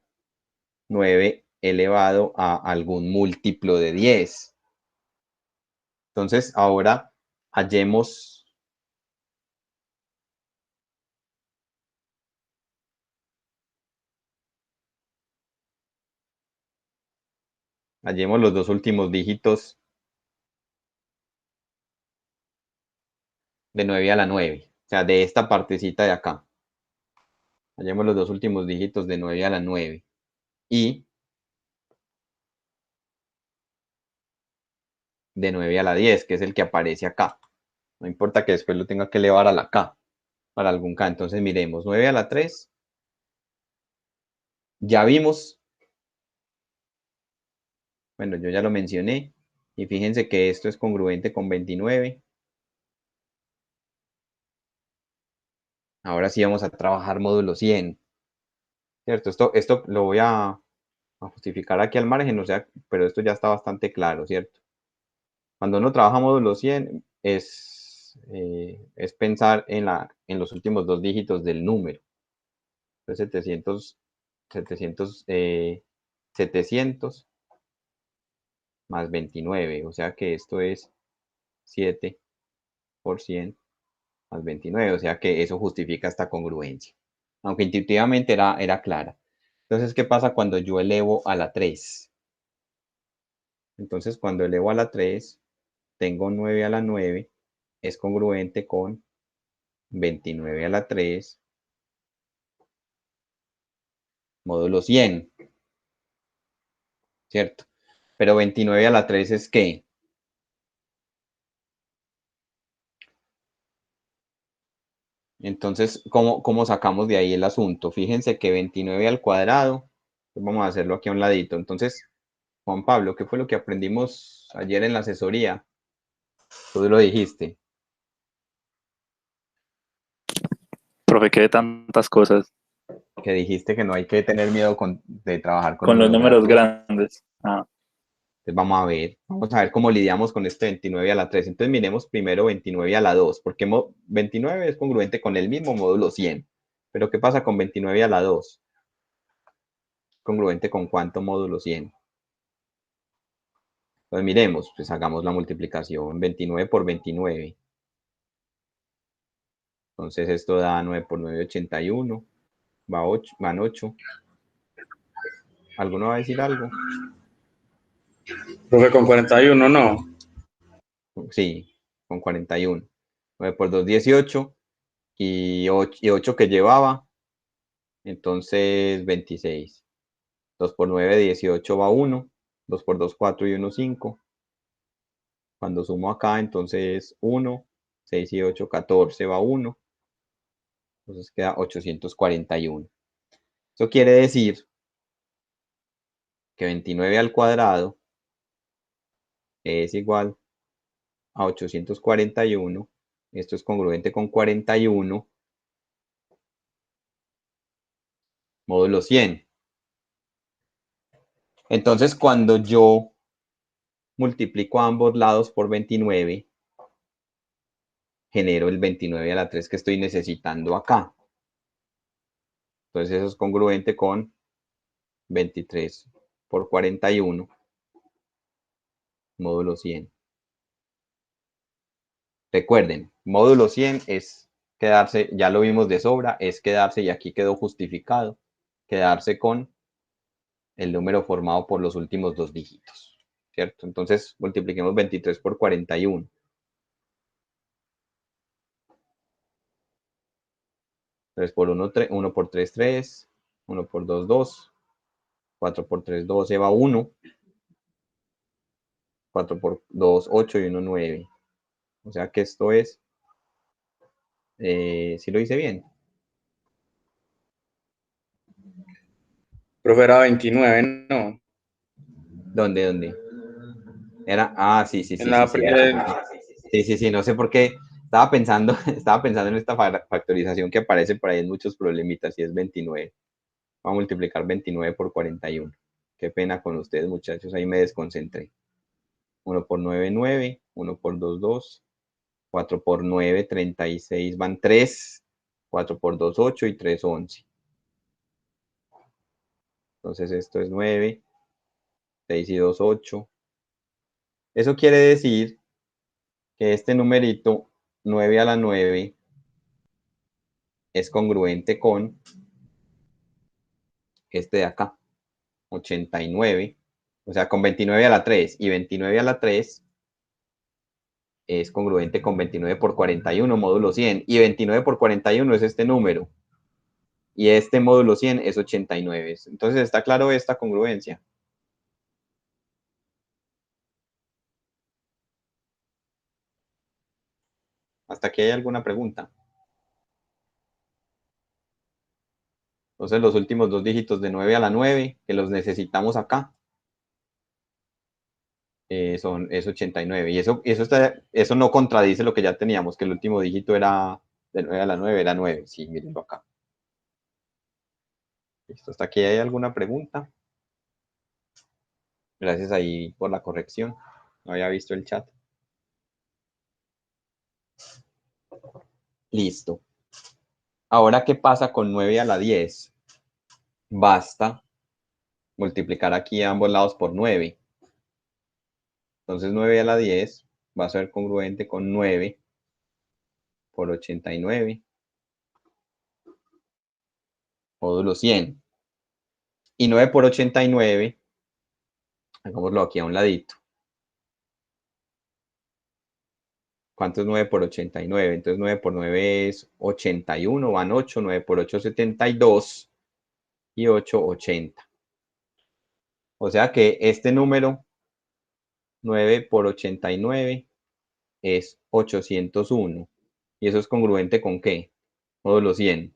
9 elevado a algún múltiplo de 10. Entonces, ahora hallemos los dos últimos dígitos de 9 a la 9. O sea, de esta partecita de acá. Hallemos los dos últimos dígitos de 9 a la 9. Y de 9 a la 10, que es el que aparece acá. No importa que después lo tenga que elevar a la K, para algún K. Entonces miremos, 9 a la 3. Ya vimos, bueno, yo ya lo mencioné. Y fíjense que esto es congruente con 29. Ahora sí vamos a trabajar módulo 100. ¿Cierto? Esto lo voy a justificar aquí al margen, o sea, pero esto ya está bastante claro, ¿cierto? Cuando uno trabaja módulo 100 es pensar en los últimos dos dígitos del número. Entonces 700 más 29, o sea que esto es 7 por 100 más 29, o sea que eso justifica esta congruencia, aunque intuitivamente era clara. Entonces, ¿qué pasa cuando yo elevo a la 3? Entonces, cuando elevo a la 3, tengo 9 a la 9, es congruente con 29 a la 3, módulo 100, ¿cierto? Pero 29 a la 3 es ¿qué? Entonces, ¿cómo sacamos de ahí el asunto? Fíjense que 29 al cuadrado, pues vamos a hacerlo aquí a un ladito. Entonces, Juan Pablo, ¿qué fue lo que aprendimos ayer en la asesoría? Tú lo dijiste, Profe, ¿qué de tantas cosas? que dijiste que no hay que tener miedo de trabajar con Con los números números grandes. grandes. Ah, Entonces vamos a ver cómo lidiamos con este 29 a la 3. Entonces miremos primero 29 a la 2, porque 29 es congruente con el mismo módulo 100. Pero ¿qué pasa con 29 a la 2? ¿Congruente con cuánto módulo 100? Pues miremos, pues hagamos la multiplicación. 29 por 29. Entonces esto da 9 por 9, 81. Van 8. ¿Alguno va a decir algo? Profe, con 41, no. Sí, con 41. 9 por 2, 18. Y 8 que llevaba. Entonces 26. 2 por 9, 18 va 1. 2 por 2, 4 y 1, 5. Cuando sumo acá, entonces 1. 6 y 8, 14 va 1. Entonces queda 841. Eso quiere decir que 29 al cuadrado es igual a 841. Esto es congruente con 41 módulo 100. Entonces, cuando yo multiplico a ambos lados por 29, genero el 29 a la 3 que estoy necesitando acá. Entonces, eso es congruente con 23 por 41 módulo 100. Recuerden, módulo 100 es quedarse, ya lo vimos de sobra, es quedarse, y aquí quedó justificado, quedarse con el número formado por los últimos dos dígitos, ¿cierto? Entonces, multipliquemos 23 por 41. 3 por 1, 3, 1 por 3, 3, 1 por 2, 2, 4 por 3, 12 va 1, 4 por 2, 8 y 1, 9. O sea que esto es, ¿sí lo hice bien? Profe, era 29, no. ¿Dónde? Era, sí, En la, sí, no sé por qué, estaba pensando, en esta factorización que aparece por ahí en muchos problemitas, y es 29. Vamos a multiplicar 29 por 41. Qué pena con ustedes, muchachos, ahí me desconcentré. 1 por 9, 9, 1 por 2, 2, 4 por 9, 36 van 3, 4 por 2, 8 y 3, 11. Entonces esto es 9, 6 y 2, 8. Eso quiere decir que este numerito 9 a la 9 es congruente con este de acá, 89. O sea, con 29 a la 3 y 29 a la 3 es congruente con 29 por 41 módulo 100. Y 29 por 41 es este número. Y este módulo 100 es 89. Entonces, ¿está claro esta congruencia? ¿Hasta aquí hay alguna pregunta? Entonces, los últimos dos dígitos de 9 a la 9, que los necesitamos acá, es 89. Y eso no contradice lo que ya teníamos, que el último dígito era de 9 a la 9, era 9. Sí, mírenlo acá. Listo, ¿hasta aquí hay alguna pregunta? Gracias ahí por la corrección. No había visto el chat. Listo. Ahora, ¿qué pasa con 9 a la 10? Basta multiplicar aquí a ambos lados por 9. Entonces 9 a la 10 va a ser congruente con 9 por 89 módulo 100. Y 9 por 89, hagámoslo aquí a un ladito. ¿Cuánto es 9 por 89? Entonces 9 por 9 es 81, van 8, 9 por 8 72 y 8, 80. O sea que este número 9 por 89 es 801. ¿Y eso es congruente con qué? Módulo 100.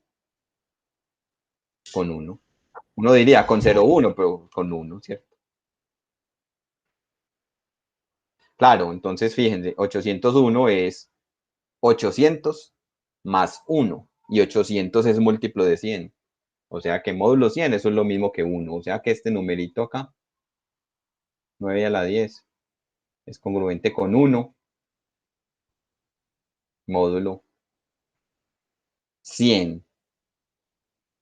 Con 1. Uno diría con 0,1, pero con 1, ¿cierto? Claro, entonces fíjense, 801 es 800 más 1. Y 800 es múltiplo de 100. O sea que módulo 100, eso es lo mismo que 1. O sea que este numerito acá, 9 a la 10, es congruente con 1 módulo 100.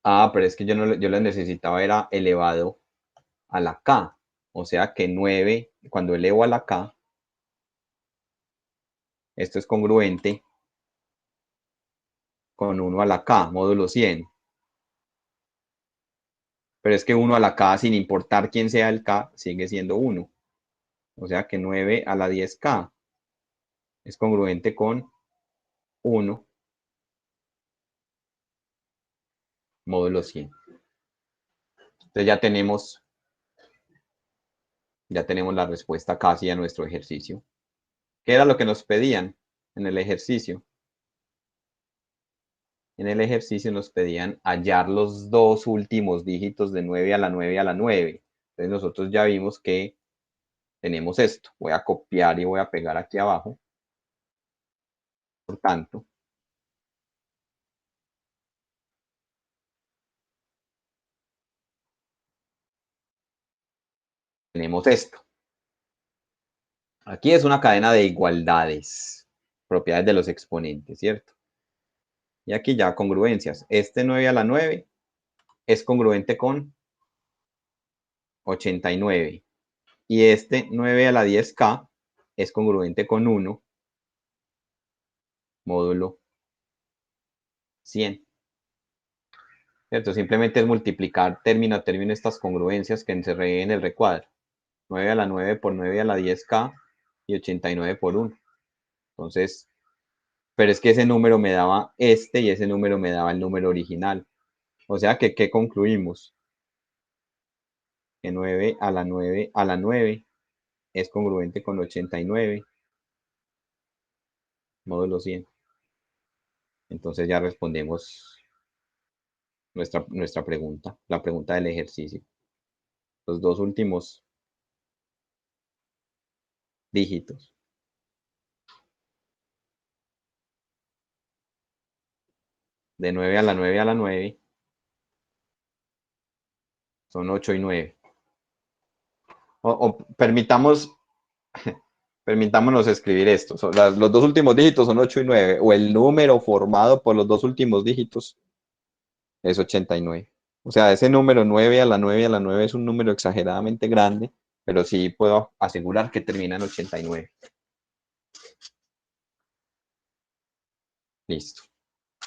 Ah, pero es que yo lo necesitaba era elevado a la k. O sea que 9, cuando elevo a la k, esto es congruente con 1 a la k, módulo 100. Pero es que 1 a la k, sin importar quién sea el k, sigue siendo 1. O sea que 9 a la 10k es congruente con 1 módulo 100. Entonces ya tenemos la respuesta casi a nuestro ejercicio. ¿Qué era lo que nos pedían en el ejercicio? En el ejercicio nos pedían hallar los dos últimos dígitos de 9 a la 9 a la 9. Entonces nosotros ya vimos que tenemos esto. Voy a copiar y voy a pegar aquí abajo. Por tanto, tenemos esto. Aquí es una cadena de igualdades, propiedades de los exponentes, ¿cierto? Y aquí ya congruencias. Este 9 a la 9 es congruente con 89. Y este 9 a la 10k es congruente con 1 módulo 100. ¿Cierto? Simplemente es multiplicar término a término estas congruencias que encerré en el recuadro. 9 a la 9 por 9 a la 10k y 89 por 1. Entonces, pero es que ese número me daba este y ese número me daba el número original. O sea que, ¿qué concluimos? Que 9 a la 9 a la 9 es congruente con 89 módulo 100. Entonces ya respondemos nuestra pregunta, la pregunta del ejercicio. Los dos últimos dígitos de 9 a la 9 a la 9 son 8 y 9. O permitámonos escribir esto. Los dos últimos dígitos son 8 y 9. O el número formado por los dos últimos dígitos es 89. O sea, ese número 9 a la 9 a la 9 es un número exageradamente grande, pero sí puedo asegurar que termina en 89. Listo.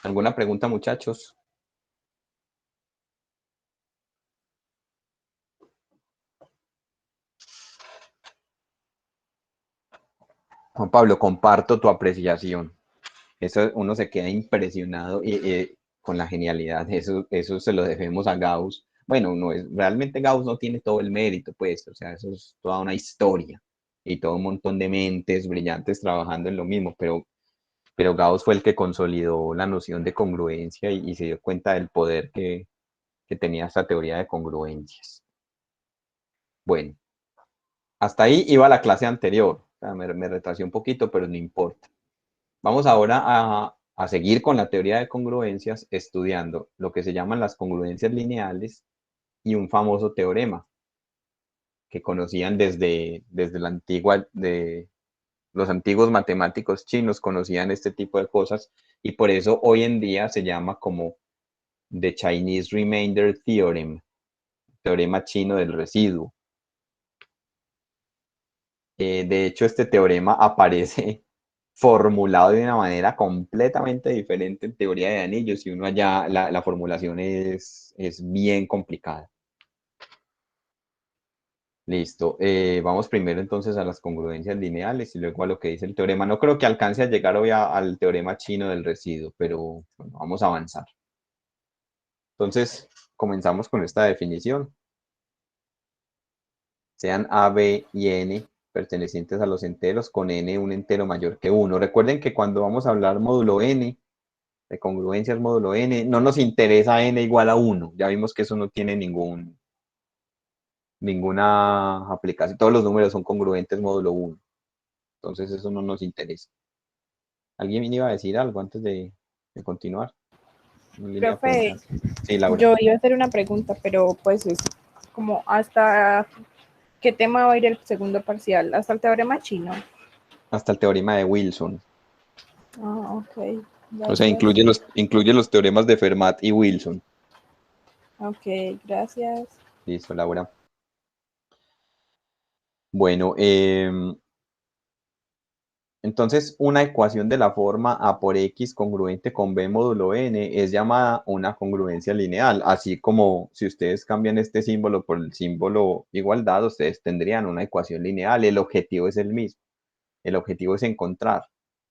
¿Alguna pregunta, muchachos? Juan Pablo, comparto tu apreciación. Eso uno se queda impresionado con la genialidad. Eso se lo debemos a Gauss. Bueno, realmente Gauss no tiene todo el mérito, pues, o sea, eso es toda una historia y todo un montón de mentes brillantes trabajando en lo mismo, pero Gauss fue el que consolidó la noción de congruencia y se dio cuenta del poder que tenía esta teoría de congruencias. Bueno, hasta ahí iba la clase anterior. O sea, me retrasé un poquito, pero no importa. Vamos ahora a seguir con la teoría de congruencias estudiando lo que se llaman las congruencias lineales y un famoso teorema que conocían desde la antigua, de los antiguos matemáticos chinos conocían este tipo de cosas y por eso hoy en día se llama como The Chinese Remainder Theorem, teorema chino del residuo. De hecho, este teorema aparece formulado de una manera completamente diferente en teoría de anillos y uno allá, la formulación es bien complicada. Listo. Vamos primero entonces a las congruencias lineales y luego a lo que dice el teorema. No creo que alcance a llegar hoy al teorema chino del residuo, pero bueno, vamos a avanzar. Entonces, comenzamos con esta definición. Sean A, B y N pertenecientes a los enteros, con N un entero mayor que 1. Recuerden que cuando vamos a hablar módulo N, de congruencias módulo N, no nos interesa N igual a 1. Ya vimos que eso no tiene ninguna aplicación. Todos los números son congruentes módulo 1. Entonces eso no nos interesa. ¿Alguien me iba a decir algo antes de continuar? Profe, sí, Laura. yo iba a hacer una pregunta, pero pues es como hasta qué tema va a ir el segundo parcial, hasta el teorema chino. Hasta el teorema de Wilson. Ah, ok. O sea, incluye los teoremas de Fermat y Wilson. Ok, gracias. Listo, Laura. Bueno, entonces una ecuación de la forma A por X congruente con B módulo N es llamada una congruencia lineal, así como si ustedes cambian este símbolo por el símbolo igualdad, ustedes tendrían una ecuación lineal. El objetivo es el mismo. El objetivo es encontrar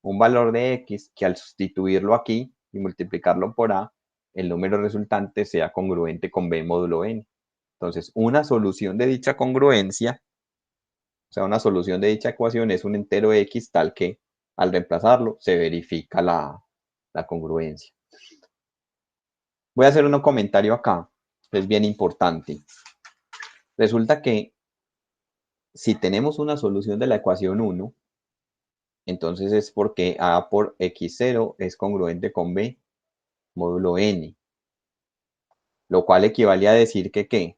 un valor de X que al sustituirlo aquí y multiplicarlo por A, el número resultante sea congruente con B módulo N. Entonces, una solución de dicha congruencia, o sea, una solución de dicha ecuación es un entero X tal que al reemplazarlo se verifica la congruencia. Voy a hacer un comentario acá, que es bien importante. Resulta que si tenemos una solución de la ecuación 1, entonces es porque A por X0 es congruente con B módulo N, lo cual equivale a decir que ¿qué?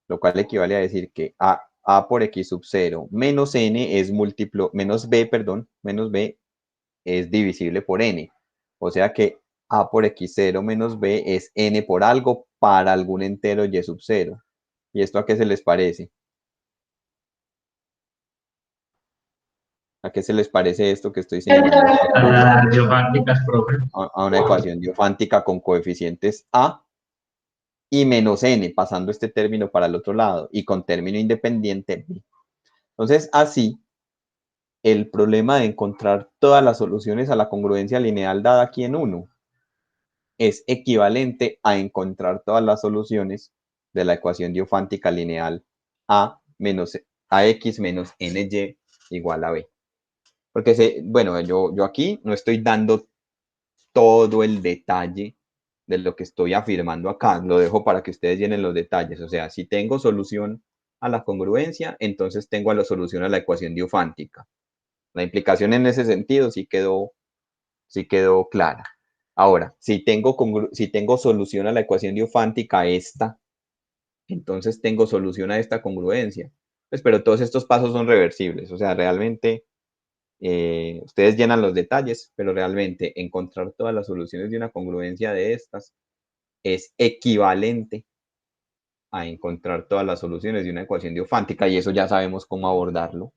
Lo cual equivale a decir que A por X sub 0 menos N es múltiplo, menos B, perdón, menos B es divisible por N. O sea que A por X0 menos B es N por algo para algún entero Y sub 0. ¿Y esto a qué se les parece? ¿A qué se les parece esto que estoy señalando acá? A las diofánticas, profe. A una ecuación diofántica con coeficientes A y menos N, pasando este término para el otro lado, y con término independiente B. Entonces, así, el problema de encontrar todas las soluciones a la congruencia lineal dada aquí en 1 es equivalente a encontrar todas las soluciones de la ecuación diofántica lineal A menos AX menos NY igual a B. Porque, bueno, yo aquí no estoy dando todo el detalle de lo que estoy afirmando acá. Lo dejo para que ustedes llenen los detalles. O sea, si tengo solución a la congruencia, entonces tengo a la solución a la ecuación diofántica. La implicación en ese sentido sí quedó clara. Ahora, si tengo solución a la ecuación diofántica esta, entonces tengo solución a esta congruencia. Pues, pero todos estos pasos son reversibles. O sea, realmente ustedes llenan los detalles, pero realmente encontrar todas las soluciones de una congruencia de estas es equivalente a encontrar todas las soluciones de una ecuación diofántica y eso ya sabemos cómo abordarlo.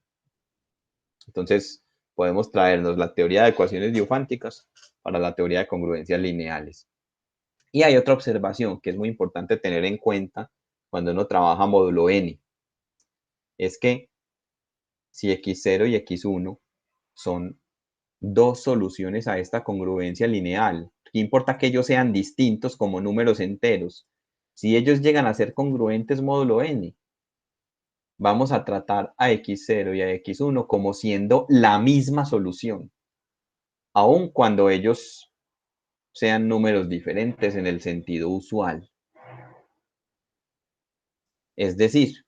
Entonces, podemos traernos la teoría de ecuaciones diofánticas para la teoría de congruencias lineales. Y hay otra observación que es muy importante tener en cuenta cuando uno trabaja módulo n. Es que si x0 y x1 son dos soluciones a esta congruencia lineal, ¿qué importa que ellos sean distintos como números enteros? Si ellos llegan a ser congruentes módulo n, vamos a tratar a x0 y a x1 como siendo la misma solución, aun cuando ellos sean números diferentes en el sentido usual. Es decir,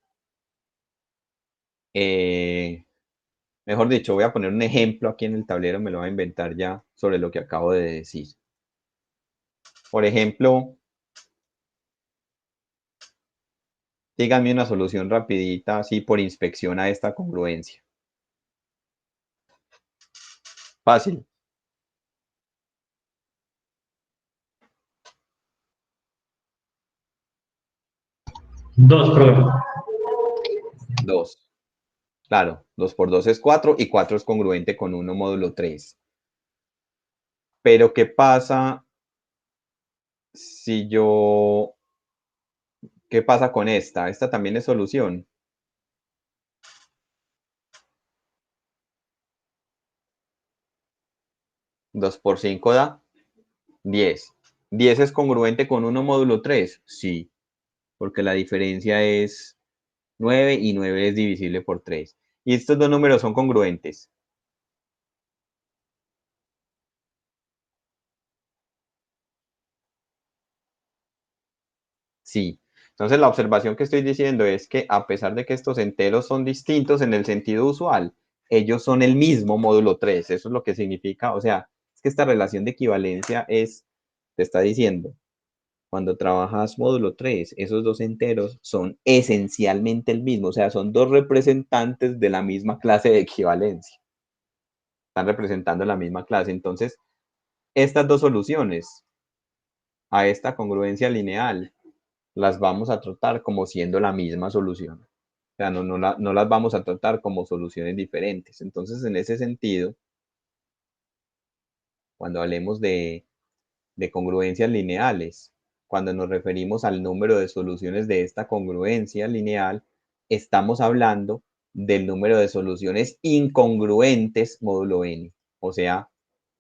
mejor dicho, voy a poner un ejemplo aquí en el tablero, me lo voy a inventar ya sobre lo que acabo de decir. Por ejemplo, díganme una solución rapidita, así por inspección a esta congruencia. Fácil. Dos, profe. 2. Claro, 2 por 2 es 4 y 4 es congruente con 1 módulo 3. Pero ¿qué pasa si yo... ¿Qué pasa con esta? Esta también es solución. 2 por 5 da 10. ¿10 es congruente con 1 módulo 3? Sí, porque la diferencia es 9 y 9 es divisible por 3. Y estos dos números son congruentes. Sí. Entonces la observación que estoy diciendo es que a pesar de que estos enteros son distintos en el sentido usual, ellos son el mismo módulo 3. Eso es lo que significa, o sea, es que esta relación de equivalencia te está diciendo, cuando trabajas módulo 3, esos dos enteros son esencialmente el mismo, o sea, son dos representantes de la misma clase de equivalencia. Están representando la misma clase. Entonces, estas dos soluciones a esta congruencia lineal las vamos a tratar como siendo la misma solución. O sea, no las vamos a tratar como soluciones diferentes. Entonces, en ese sentido, cuando hablemos de congruencias lineales, cuando nos referimos al número de soluciones de esta congruencia lineal, estamos hablando del número de soluciones incongruentes módulo n. O sea,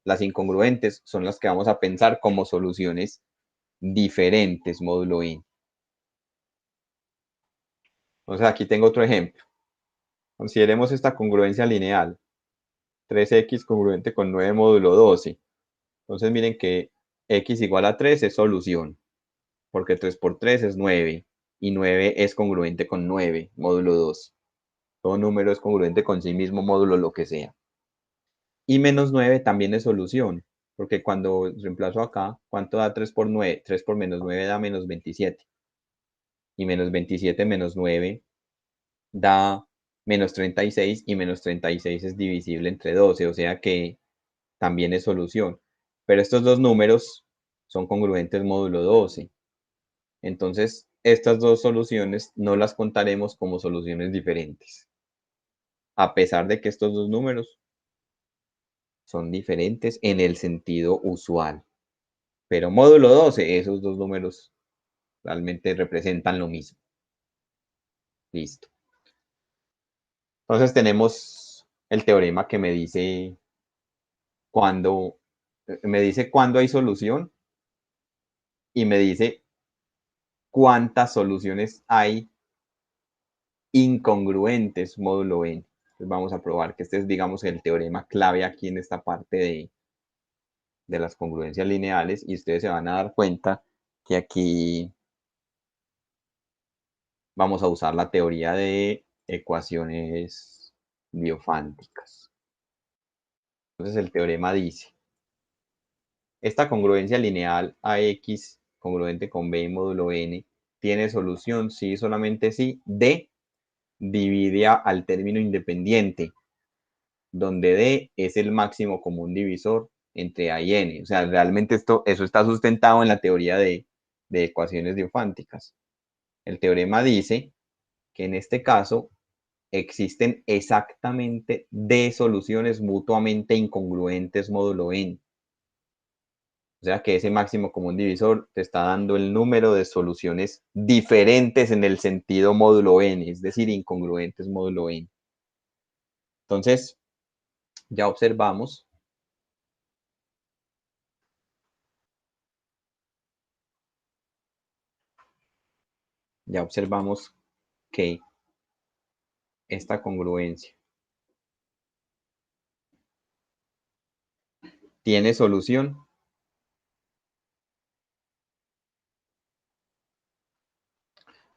las incongruentes son las que vamos a pensar como soluciones diferentes módulo n. O sea, aquí tengo otro ejemplo. Consideremos esta congruencia lineal. 3x congruente con 9 módulo 12. Entonces miren que x igual a 3 es solución, porque 3 por 3 es 9, y 9 es congruente con 9, módulo 2. Todo número es congruente con sí mismo, módulo lo que sea. Y menos 9 también es solución, porque cuando reemplazo acá, ¿cuánto da 3 por 9? 3 por menos 9 da menos 27. Y menos 27 menos 9 da menos 36, y menos 36 es divisible entre 12, o sea que también es solución. Pero estos dos números son congruentes módulo 12. Entonces, estas dos soluciones no las contaremos como soluciones diferentes, a pesar de que estos dos números son diferentes en el sentido usual. Pero módulo 12, esos dos números realmente representan lo mismo. Listo. Entonces tenemos el teorema que me dice cuándo hay solución, y me dice cuántas soluciones hay incongruentes módulo n. Entonces vamos a probar que este es, digamos, el teorema clave aquí en esta parte de las congruencias lineales, y ustedes se van a dar cuenta que aquí vamos a usar la teoría de ecuaciones diofánticas. Entonces el teorema dice, esta congruencia lineal AX congruente con B módulo n tiene solución si solamente si D divide al término independiente, donde D es el máximo común divisor entre A y N. O sea, realmente eso está sustentado en la teoría de ecuaciones diofánticas. El teorema dice que en este caso existen exactamente D soluciones mutuamente incongruentes módulo n. O sea que ese máximo común divisor te está dando el número de soluciones diferentes en el sentido módulo n, es decir, incongruentes módulo n. Entonces, ya observamos que esta congruencia tiene solución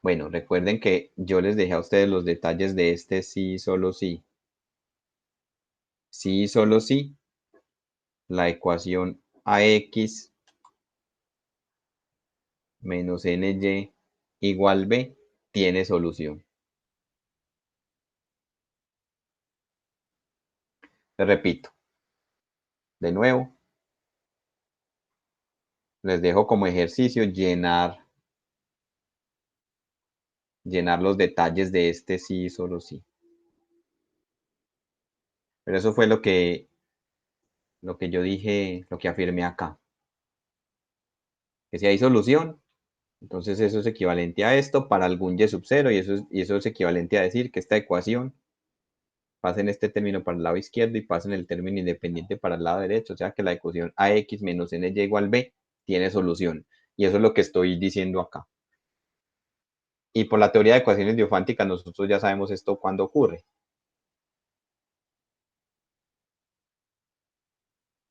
Bueno, recuerden que yo les dejé a ustedes los detalles de este sí, solo sí. Sí, solo sí. La ecuación AX menos NY igual B tiene solución. Les repito. De nuevo. Les dejo como ejercicio llenar los detalles de este sí, solo sí. Pero eso fue lo que yo dije, lo que afirmé acá. Que si hay solución, entonces eso es equivalente a esto para algún y sub 0, y eso es equivalente a decir que esta ecuación pasen este término para el lado izquierdo y pasen el término independiente para el lado derecho. O sea que la ecuación AX menos NY igual B tiene solución. Y eso es lo que estoy diciendo acá. Y por la teoría de ecuaciones diofánticas nosotros ya sabemos esto cuándo ocurre.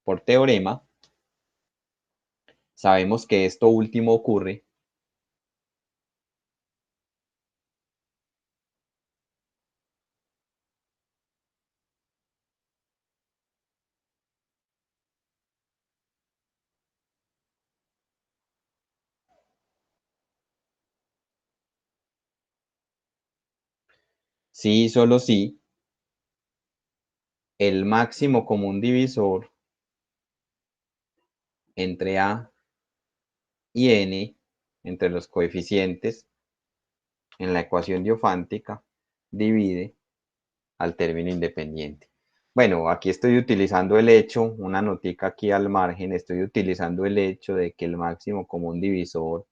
Por teorema, sabemos que esto último ocurre si y solo si el máximo común divisor entre A y N entre los coeficientes en la ecuación diofántica divide al término independiente. Bueno, aquí estoy utilizando el hecho, una notica aquí al margen, estoy utilizando el hecho de que el máximo común divisor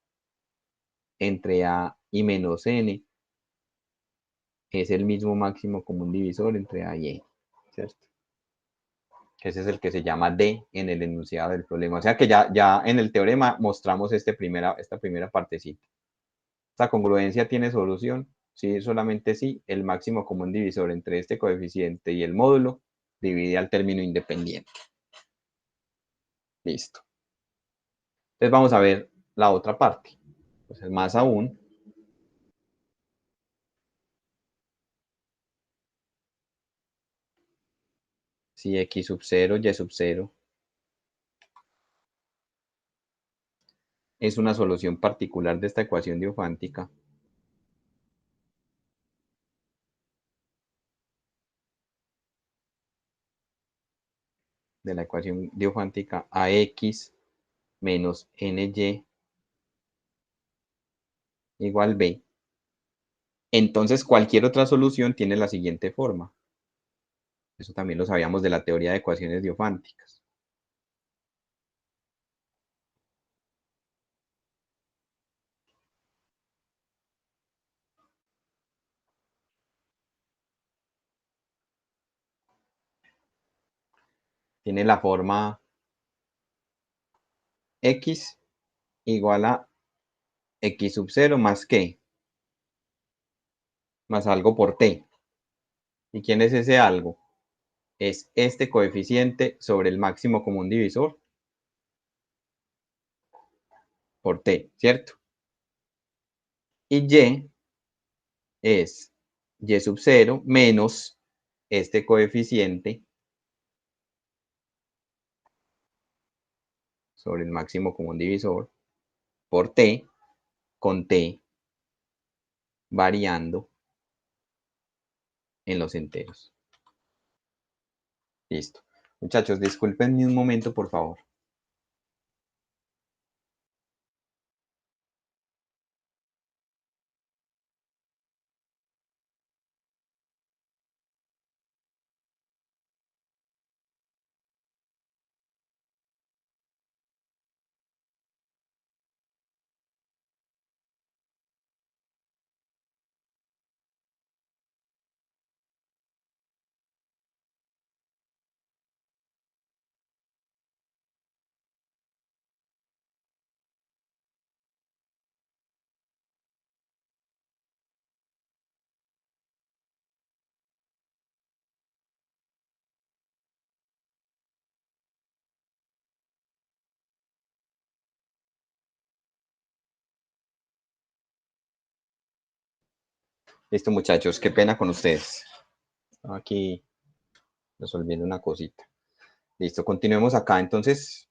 entre A y menos N es el mismo máximo común divisor entre A y N, ¿cierto? Ese es el que se llama D en el enunciado del problema. O sea que ya en el teorema mostramos esta primera partecita. ¿Esta congruencia tiene solución? Sí, solamente sí. El máximo común divisor entre este coeficiente y el módulo divide al término independiente. Listo. Entonces vamos a ver la otra parte. Entonces, más aún, si x sub 0, y sub 0 es una solución particular de esta ecuación diofántica, de la ecuación diofántica ax menos ny igual b, entonces cualquier otra solución tiene la siguiente forma. Eso también lo sabíamos de la teoría de ecuaciones diofánticas. Tiene la forma x igual a x sub 0 más qué, más algo por t. ¿Y quién es ese algo? Es este coeficiente sobre el máximo común divisor por t, ¿cierto? Y y es y sub 0 menos este coeficiente sobre el máximo común divisor por t, con t variando en los enteros. Listo. Muchachos, discúlpenme un momento, por favor. Listo, muchachos, qué pena con ustedes. Estaba aquí resolviendo una cosita. Listo, continuemos acá. Entonces,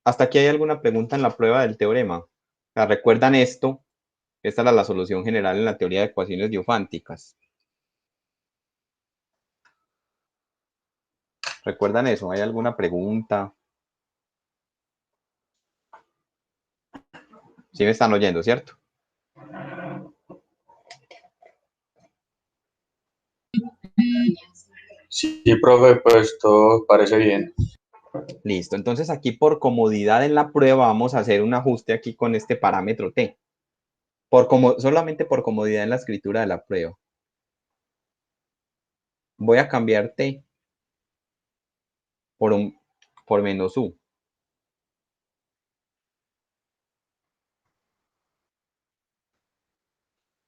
¿hasta aquí hay alguna pregunta en la prueba del teorema? O sea, ¿recuerdan esto? Esta era la solución general en la teoría de ecuaciones diofánticas. ¿Recuerdan eso? ¿Hay alguna pregunta? Sí me están oyendo, ¿cierto? Sí, profe, pues todo parece bien. Listo, entonces aquí por comodidad en la prueba vamos a hacer un ajuste aquí con este parámetro t. Solamente por comodidad en la escritura de la prueba. Voy a cambiar t por menos u.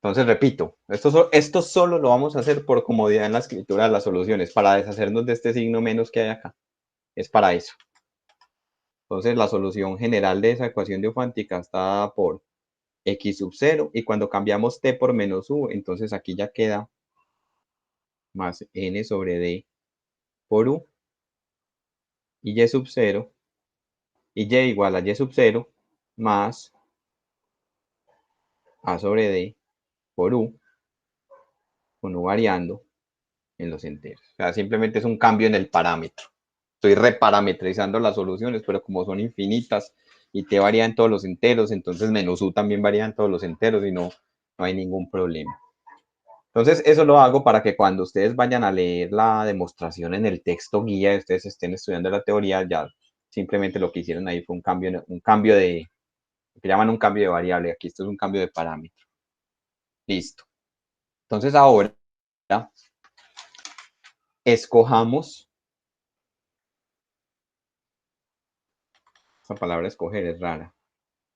Entonces, repito, esto solo lo vamos a hacer por comodidad en la escritura de las soluciones, para deshacernos de este signo menos que hay acá. Es para eso. Entonces, la solución general de esa ecuación diofántica está dada por x sub 0, y cuando cambiamos t por menos u, entonces aquí ya queda más n sobre d por u, y y sub 0, y y igual a y sub 0 más a sobre d por u, con u variando en los enteros. O sea, simplemente es un cambio en el parámetro. Estoy reparametrizando las soluciones, pero como son infinitas, y t varía en todos los enteros, entonces menos u también varía en todos los enteros y no hay ningún problema. Entonces, eso lo hago para que cuando ustedes vayan a leer la demostración en el texto guía y ustedes estén estudiando la teoría, ya simplemente lo que hicieron ahí fue un cambio de, lo que llaman un cambio de variable. Aquí esto es un cambio de parámetro. Listo. Entonces, ahora escojamos, esa palabra escoger es rara.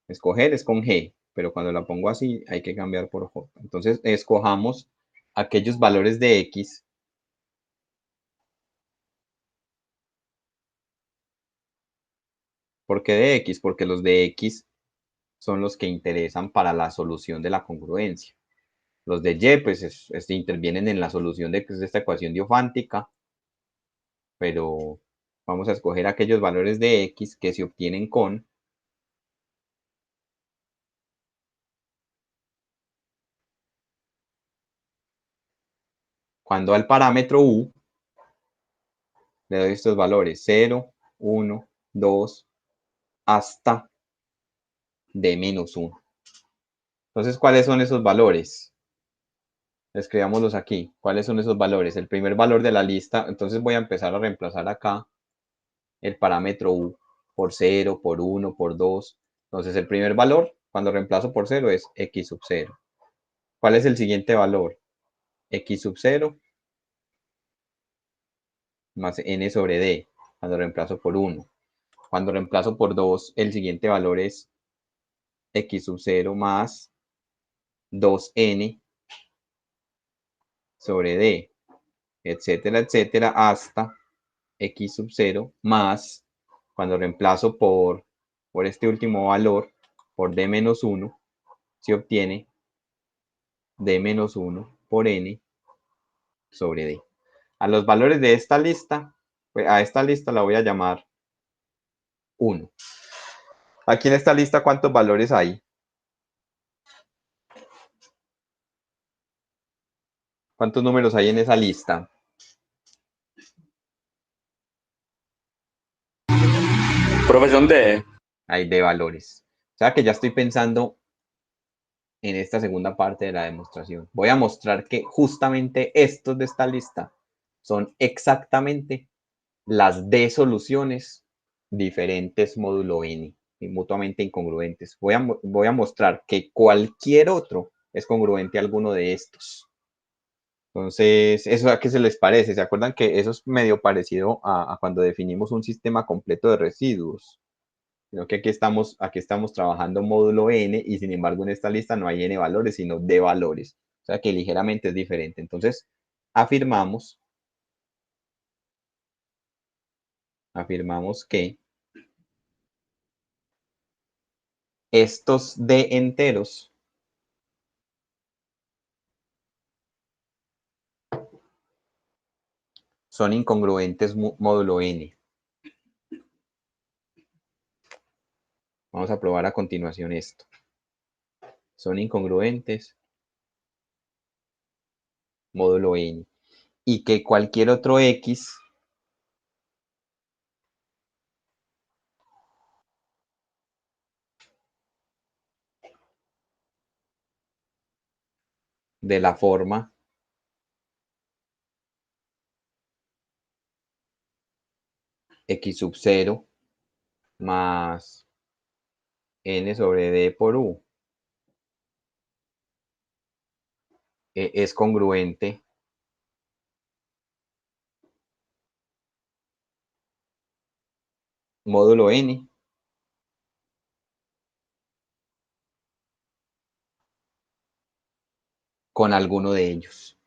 Escoger es con G, pero cuando la pongo así hay que cambiar por J. Entonces, escojamos aquellos valores de X ¿Por qué de X? Porque los de X son los que interesan para la solución de la congruencia. Los de Y, pues, intervienen en la solución de esta ecuación diofántica, pero vamos a escoger aquellos valores de X que se obtienen con cuando al parámetro U le doy estos valores 0, 1, 2, hasta D-1. Entonces, ¿cuáles son esos valores? Escribámoslos aquí. ¿Cuáles son esos valores? El primer valor de la lista, entonces voy a empezar a reemplazar acá el parámetro U por 0, por 1, por 2. Entonces, el primer valor, cuando reemplazo por 0, es X sub 0. ¿Cuál es el siguiente valor? X sub 0 más N sobre D, cuando reemplazo por 1. Cuando reemplazo por 2, el siguiente valor es X sub 0 más 2N sobre D, etcétera, etcétera, hasta X sub 0 más, cuando reemplazo por este último valor, por D menos 1, se obtiene D-1 por N sobre D. A los valores de esta lista, pues a esta lista la voy a llamar 1. Aquí en esta lista, ¿cuántos valores hay? ¿Cuántos números hay en esa lista? Profesión D. Hay de valores. O sea que ya estoy pensando en esta segunda parte de la demostración. Voy a mostrar que justamente estos de esta lista son exactamente las D soluciones diferentes módulo N y mutuamente incongruentes. Voy a mostrar que cualquier otro es congruente a alguno de estos. Entonces, ¿eso a qué se les parece? ¿Se acuerdan que eso es medio parecido a cuando definimos un sistema completo de residuos? Sino que aquí estamos trabajando módulo N y sin embargo en esta lista no hay N valores, sino D valores. O sea que ligeramente es diferente. Entonces, afirmamos que estos D enteros son incongruentes módulo N. Vamos a probar a continuación esto. Son incongruentes módulo N. Y que cualquier otro X de la forma X sub 0 más N sobre D por U es congruente módulo N con alguno de ellos.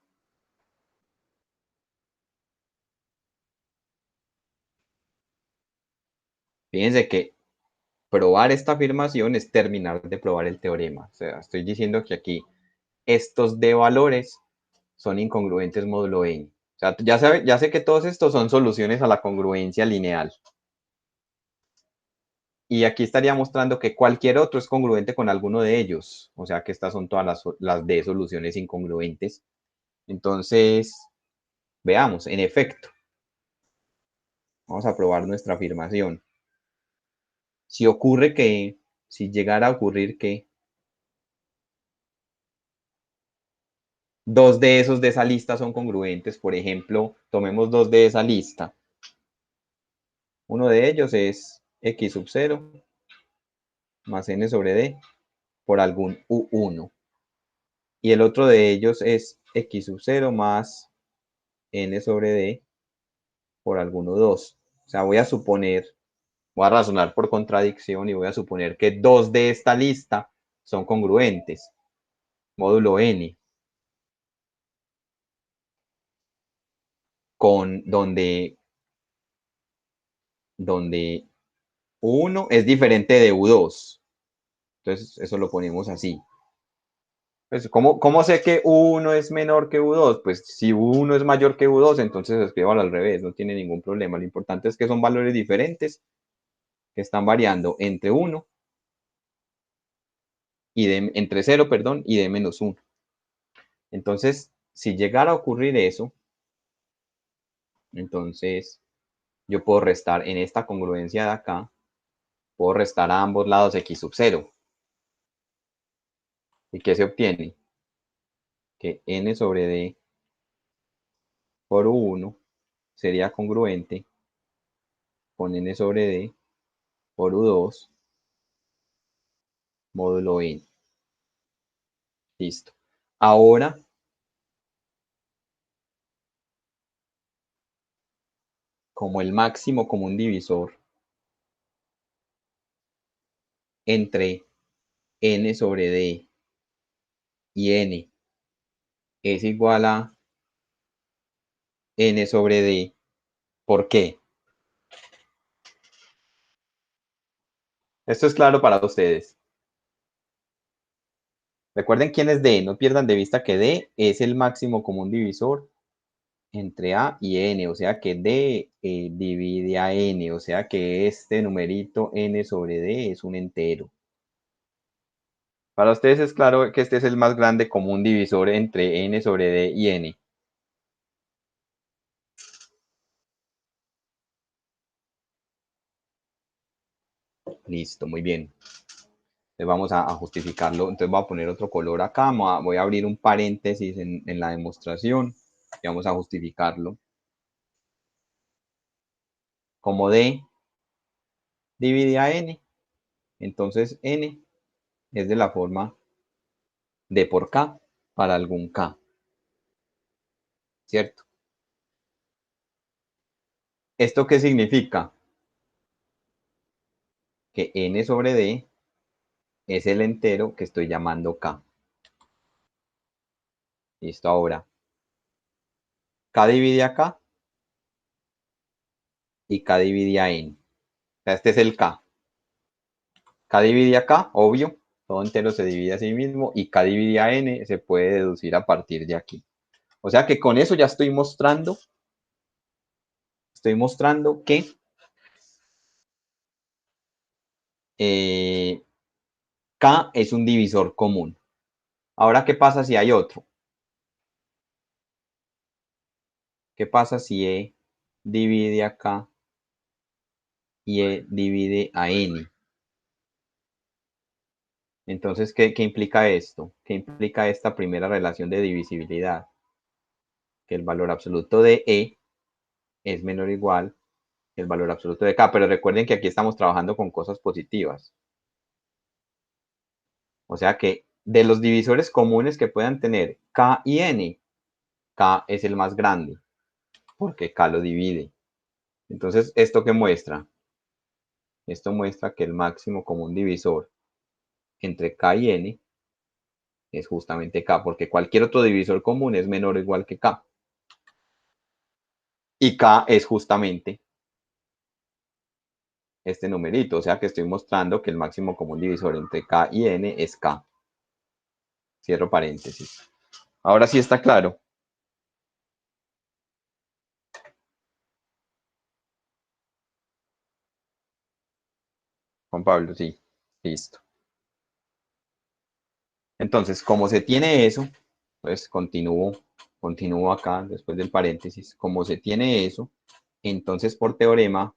Fíjense que probar esta afirmación es terminar de probar el teorema. O sea, estoy diciendo que aquí estos D valores son incongruentes módulo N. O sea, ya sé que todos estos son soluciones a la congruencia lineal. Y aquí estaría mostrando que cualquier otro es congruente con alguno de ellos. O sea que estas son todas las D soluciones incongruentes. Entonces, veamos, en efecto, vamos a probar nuestra afirmación. si llegara a ocurrir que dos de esos de esa lista son congruentes, por ejemplo, tomemos dos de esa lista. Uno de ellos es x sub 0 más n sobre d por algún u1. Y el otro de ellos es x sub 0 más n sobre d por algún u2. O sea, voy a razonar por contradicción y voy a suponer que dos de esta lista son congruentes, módulo n, con donde u1 es diferente de u2. Entonces, eso lo ponemos así. Pues, ¿cómo sé que U1 es menor que U2? Pues si U1 es mayor que U2, entonces escríbalo al revés, no tiene ningún problema. Lo importante es que son valores diferentes que están variando entre 1 y entre 0, perdón, y de menos 1. Entonces, si llegara a ocurrir eso, entonces yo puedo restar en esta congruencia de acá, puedo restar a ambos lados x sub 0. ¿Y qué se obtiene? Que n sobre d por u1 sería congruente con n sobre d por u2 módulo n. Listo. Ahora, como el máximo común divisor entre n sobre d y n es igual a n sobre d, ¿por qué? Esto es claro para ustedes. Recuerden quién es d, no pierdan de vista que d es el máximo común divisor entre a y n, o sea que d divide a n, o sea que este numerito n sobre d es un entero. Para ustedes es claro que este es el más grande común divisor entre n sobre d y n. Listo, muy bien. Entonces vamos a justificarlo. Entonces voy a poner otro color acá. Voy a abrir un paréntesis en la demostración y vamos a justificarlo. Como d divide a n, entonces n es de la forma d por k para algún k. ¿Cierto? ¿Esto qué significa? Que n sobre d es el entero que estoy llamando k. Listo, ahora. K divide a k y k divide a n. O sea, este es el k. K divide a k, obvio. Todo entero se divide a sí mismo y k divide a n se puede deducir a partir de aquí. O sea que con eso ya estoy mostrando que k es un divisor común. Ahora, ¿qué pasa si hay otro? ¿Qué pasa si e divide a k y e divide a n? Entonces, ¿qué implica esto? ¿Qué implica esta primera relación de divisibilidad? Que el valor absoluto de e es menor o igual que el valor absoluto de k. Pero recuerden que aquí estamos trabajando con cosas positivas. O sea que de los divisores comunes que puedan tener k y n, k es el más grande, porque k lo divide. Entonces, ¿esto qué muestra? Esto muestra que el máximo común divisor entre k y n es justamente k, porque cualquier otro divisor común es menor o igual que k. Y k es justamente este numerito, o sea que estoy mostrando que el máximo común divisor entre k y n es k. Cierro paréntesis. Ahora sí está claro. Juan Pablo, sí. Listo. Entonces, como se tiene eso, pues continúo acá después del paréntesis. Como se tiene eso, entonces por teorema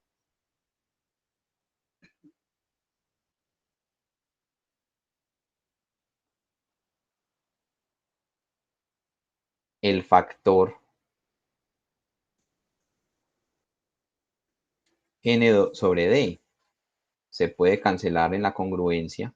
el factor n sobre d se puede cancelar en la congruencia.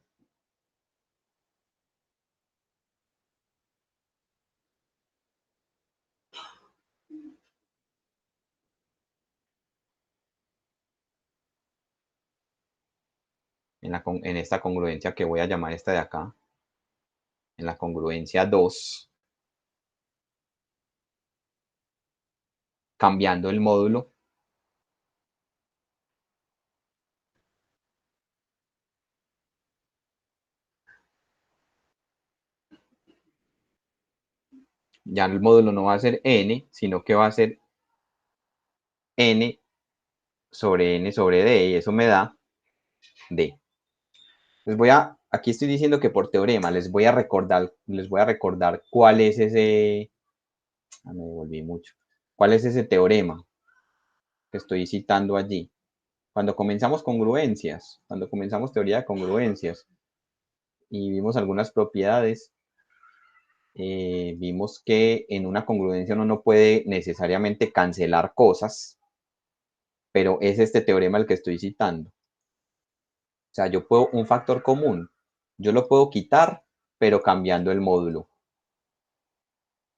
En esta congruencia que voy a llamar esta de acá, en la congruencia 2, cambiando el módulo. Ya el módulo no va a ser n, sino que va a ser n sobre d, y eso me da d. Aquí estoy diciendo que por teorema les voy a recordar cuál es ese, me devolví mucho, cuál es ese teorema que estoy citando allí. Cuando comenzamos teoría de congruencias y vimos algunas propiedades, vimos que en una congruencia uno no puede necesariamente cancelar cosas, pero es este teorema el que estoy citando. O sea, un factor común, yo lo puedo quitar, pero cambiando el módulo.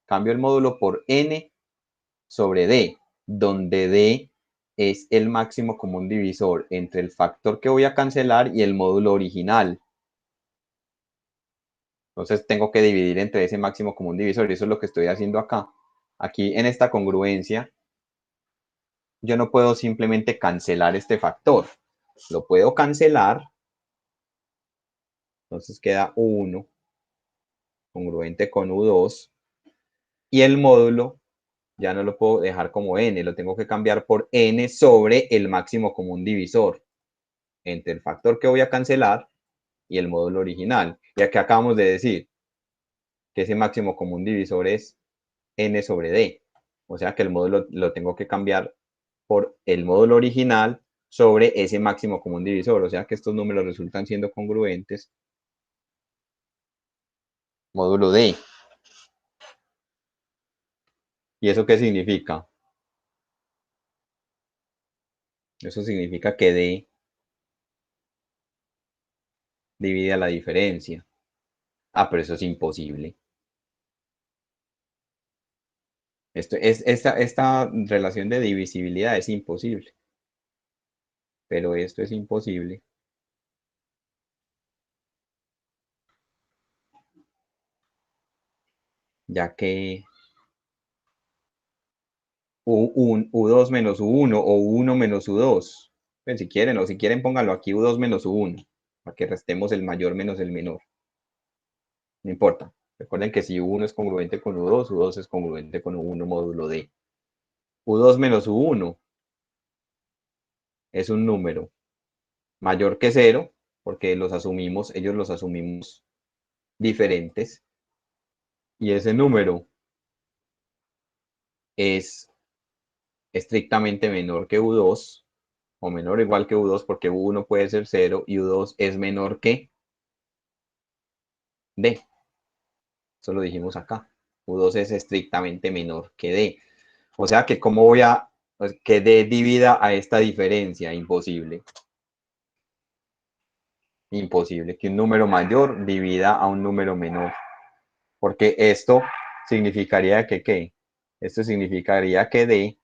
Cambio el módulo por n sobre d, donde d es el máximo común divisor entre el factor que voy a cancelar y el módulo original. Entonces tengo que dividir entre ese máximo común divisor, y eso es lo que estoy haciendo acá. Aquí en esta congruencia, yo no puedo simplemente cancelar este factor. Lo puedo cancelar. Entonces queda 1 congruente con U2. Y el módulo ya no lo puedo dejar como n, lo tengo que cambiar por n sobre el máximo común divisor entre el factor que voy a cancelar y el módulo original. Y aquí acabamos de decir que ese máximo común divisor es n sobre d. O sea que el módulo lo tengo que cambiar por el módulo original sobre ese máximo común divisor. O sea que estos números resultan siendo congruentes. Módulo d. ¿Y eso qué significa? Eso significa que d divide a la diferencia. Ah, pero eso es imposible. Esta relación de divisibilidad es imposible. Pero esto es imposible. Ya que U2 menos U1 o U1 menos U2. Pues si quieren pónganlo aquí U2 menos U1, para que restemos el mayor menos el menor. No importa. Recuerden que si U1 es congruente con U2, U2 es congruente con U1 módulo D. U2 menos U1 es un número mayor que 0, porque ellos los asumimos diferentes. Y ese número es estrictamente menor que U2, o menor o igual que U2, porque U1 puede ser 0 y U2 es menor que D. Eso lo dijimos acá. U2 es estrictamente menor que D. O sea que ¿cómo voy a que D divida a esta diferencia? Imposible. Imposible que un número mayor divida a un número menor. Porque esto significaría que ¿qué? Esto significaría que D,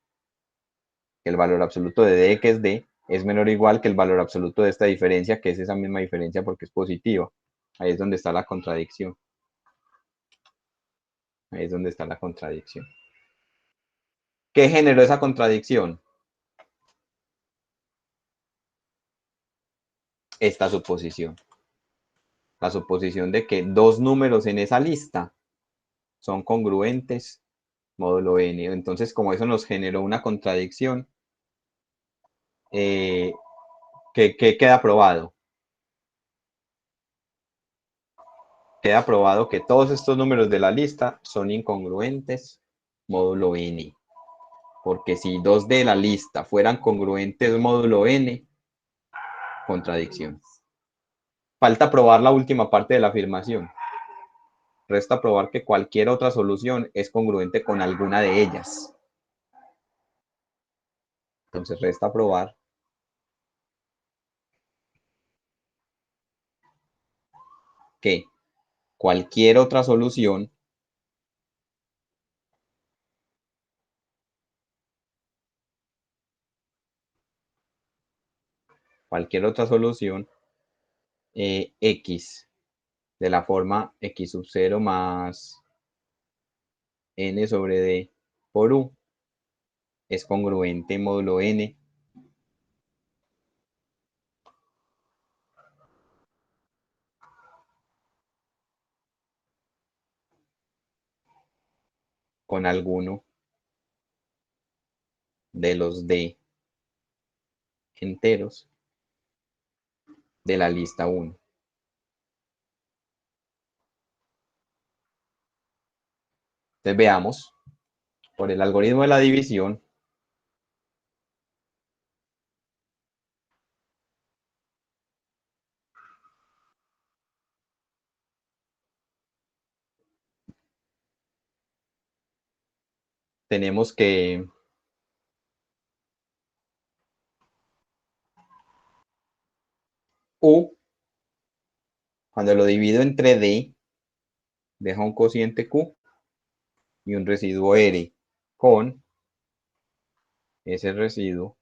el valor absoluto de D, que es D, es menor o igual que el valor absoluto de esta diferencia, que es esa misma diferencia porque es positiva. Ahí es donde está la contradicción. Ahí es donde está la contradicción. ¿Qué generó esa contradicción? Esta suposición. La suposición de que dos números en esa lista son congruentes módulo n. Entonces, como eso nos generó una contradicción, ¿qué queda probado? Queda probado que todos estos números de la lista son incongruentes módulo n. Porque si dos de la lista fueran congruentes módulo n, contradicción. Falta probar la última parte de la afirmación. Resta probar que cualquier otra solución es congruente con alguna de ellas. Entonces resta probar que cualquier otra solución X de la forma X sub 0 más N sobre D por U es congruente módulo N con alguno de los D enteros de la lista 1. Entonces veamos, por el algoritmo de la división, tenemos que U, cuando lo divido entre D, deja un cociente Q y un residuo R con ese residuo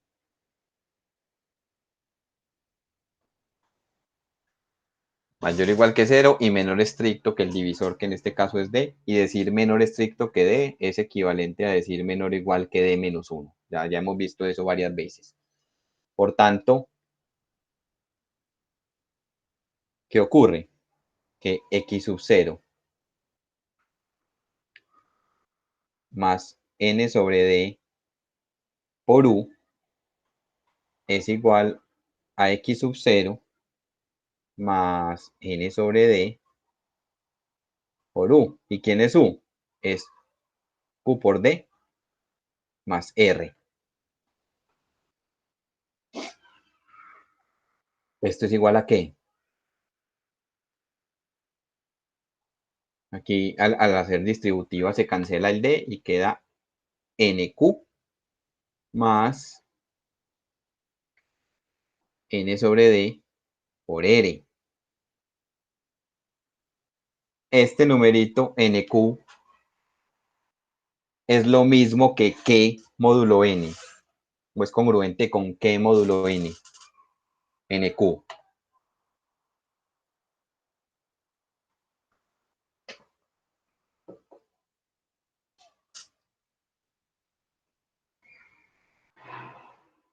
mayor o igual que 0 y menor estricto que el divisor, que en este caso es D, y decir menor estricto que D es equivalente a decir menor o igual que D menos 1. Ya hemos visto eso varias veces. Por tanto, ¿qué ocurre? Que X sub 0 más N sobre D por U es igual a X sub 0 más N sobre D por U. ¿Y quién es U? Es Q por D más R. ¿Esto es igual a qué? Aquí al hacer distributiva se cancela el D y queda NQ más N sobre D por R. Este numerito NQ es lo mismo que K módulo N, o es congruente con K módulo N, NQ.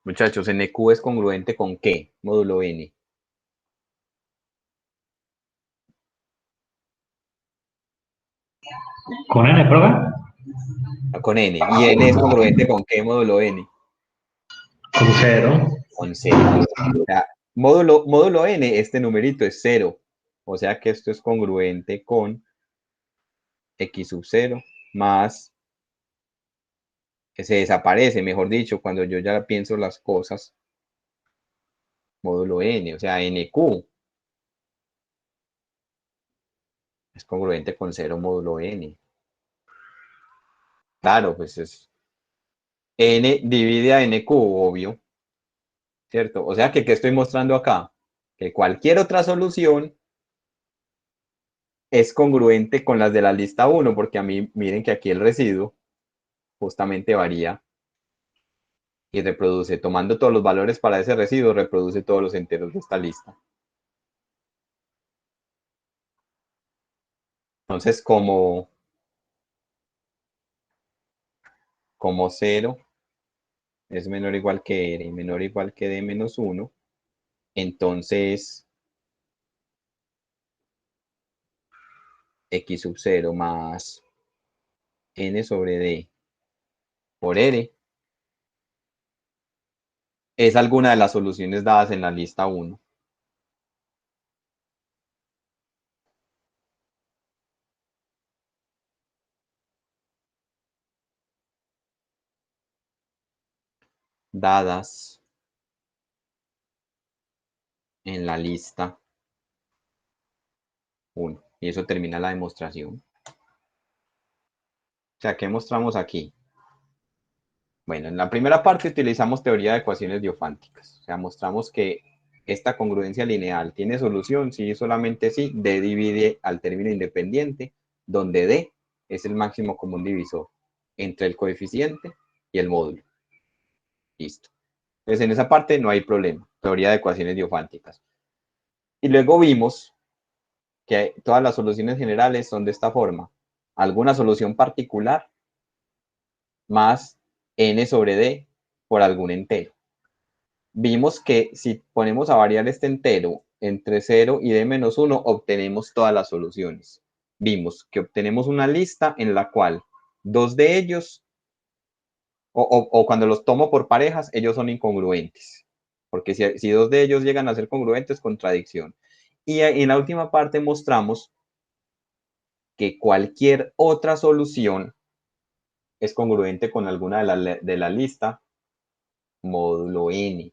Muchachos, NQ es congruente con K módulo N. ¿Con N, profe? Con N. Y N es congruente con K módulo N. Con 0. Con 0. O sea, módulo N, este numerito es 0. O sea que esto es congruente con X sub 0 más, que se desaparece, mejor dicho, cuando yo ya pienso las cosas, módulo N, o sea, NQ es congruente con 0 módulo N. Claro, pues es N divide a NQ, obvio, ¿cierto? O sea que, ¿qué estoy mostrando acá? Que cualquier otra solución es congruente con las de la lista 1, porque a mí, miren que aquí el residuo justamente varía y reproduce, tomando todos los valores para ese residuo, reproduce todos los enteros de esta lista. Entonces, como 0 es menor o igual que R y menor o igual que D menos 1, entonces X sub 0 más N sobre D por R es alguna de las soluciones dadas en la lista 1. Dadas en la lista 1. Y eso termina la demostración. O sea, ¿qué mostramos aquí? Bueno, en la primera parte utilizamos teoría de ecuaciones diofánticas. O sea, mostramos que esta congruencia lineal tiene solución si solamente si D divide al término independiente, donde D es el máximo común divisor entre el coeficiente y el módulo. Listo. Entonces, en esa parte no hay problema. Teoría de ecuaciones diofánticas. Y luego vimos que todas las soluciones generales son de esta forma. Alguna solución particular más n sobre d por algún entero. Vimos que si ponemos a variar este entero entre 0 y d menos 1, obtenemos todas las soluciones. Vimos que obtenemos una lista en la cual dos de ellos, o cuando los tomo por parejas, ellos son incongruentes. Porque si dos de ellos llegan a ser congruentes, contradicción. Y en la última parte mostramos que cualquier otra solución es congruente con alguna de la lista módulo n.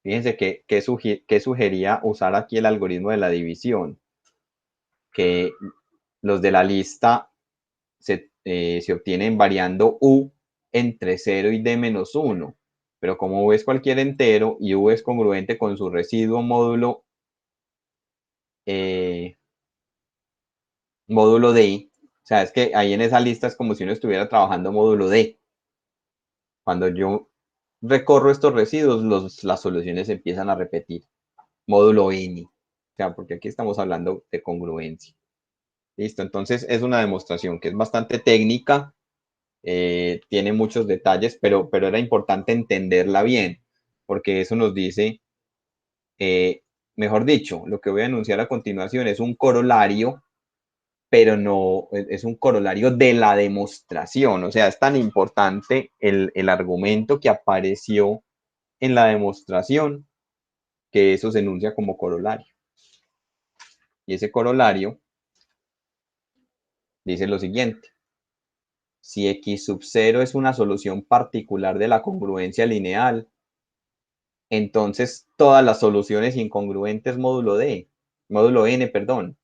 Fíjense que sugería usar aquí el algoritmo de la división, que los de la lista se obtienen variando u entre 0 y d menos 1, pero como u es cualquier entero y u es congruente con su residuo módulo d, o sea, es que ahí en esa lista es como si uno estuviera trabajando módulo d. Cuando yo recorro estos residuos, las soluciones se empiezan a repetir. Módulo n. O sea, porque aquí estamos hablando de congruencia. Listo, entonces es una demostración que es bastante técnica, tiene muchos detalles, pero era importante entenderla bien, porque eso nos dice, mejor dicho, lo que voy a anunciar a continuación es un corolario, pero no es un corolario de la demostración. O sea, es tan importante el argumento que apareció en la demostración que eso se enuncia como corolario. Y ese corolario dice lo siguiente: si x sub 0 es una solución particular de la congruencia lineal, entonces todas las soluciones incongruentes módulo n, perdón,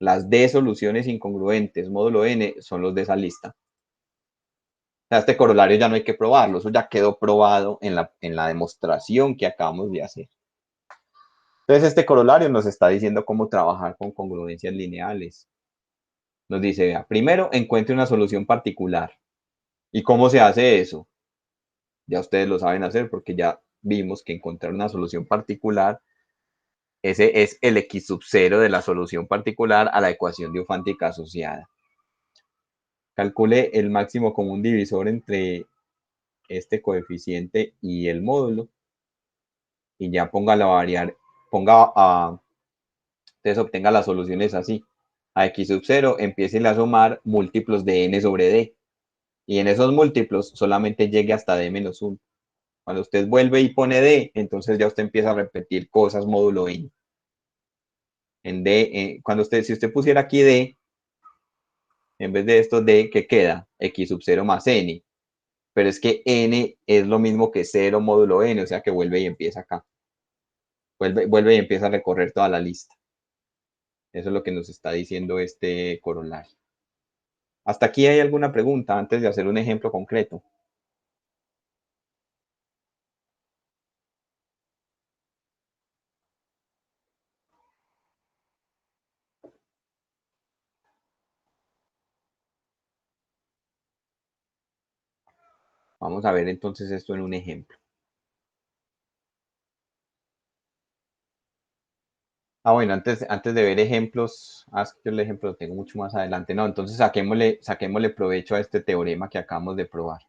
las d soluciones incongruentes módulo n son los de esa lista. O sea, este corolario ya no hay que probarlo, eso ya quedó probado en la demostración que acabamos de hacer. Entonces este corolario nos está diciendo cómo trabajar con congruencias lineales. Nos dice, vea, primero encuentre una solución particular. ¿Y cómo se hace eso? Ya ustedes lo saben hacer porque ya vimos que encontrar una solución particular, ese es el x sub 0 de la solución particular a la ecuación diofántica asociada. Calcule el máximo común divisor entre este coeficiente y el módulo y ya póngalo a variar, entonces obtenga las soluciones así. A x sub 0 empiece a sumar múltiplos de n sobre d y en esos múltiplos solamente llegue hasta d menos 1. Cuando usted vuelve y pone d, entonces ya usted empieza a repetir cosas módulo n. En d, si usted pusiera aquí d, en vez de esto d, ¿qué queda? X sub 0 más n. Pero es que n es lo mismo que 0 módulo n, o sea que vuelve y empieza acá. Vuelve y empieza a recorrer toda la lista. Eso es lo que nos está diciendo este corolario. ¿Hasta aquí hay alguna pregunta antes de hacer un ejemplo concreto? Vamos a ver entonces esto en un ejemplo. Bueno, antes de ver ejemplos, es que yo el ejemplo lo tengo mucho más adelante. No, entonces saquémosle provecho a este teorema que acabamos de probar.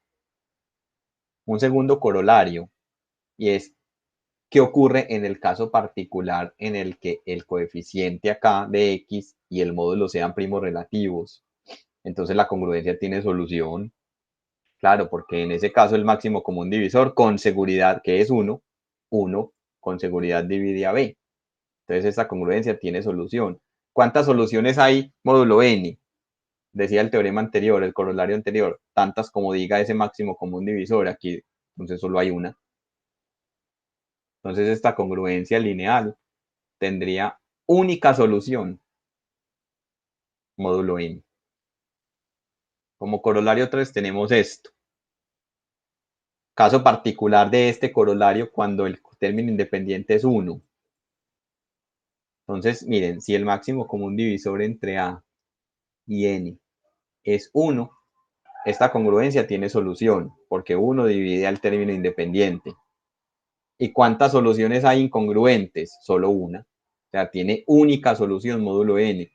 Un segundo corolario, y es, ¿qué ocurre en el caso particular en el que el coeficiente acá de x y el módulo sean primos relativos? Entonces la congruencia tiene solución. Claro, porque en ese caso el máximo común divisor con seguridad, que es 1 con seguridad divide a b. Entonces esta congruencia tiene solución. ¿Cuántas soluciones hay módulo n? Decía el teorema anterior, el corolario anterior, tantas como diga ese máximo común divisor. Aquí entonces solo hay una. Entonces esta congruencia lineal tendría única solución. módulo n. Como corolario 3 tenemos esto. Caso particular de este corolario cuando el término independiente es 1. Entonces, miren, si el máximo común divisor entre A y N es 1, esta congruencia tiene solución, porque 1 divide al término independiente. ¿Y cuántas soluciones hay incongruentes? Solo una. O sea, tiene única solución módulo n.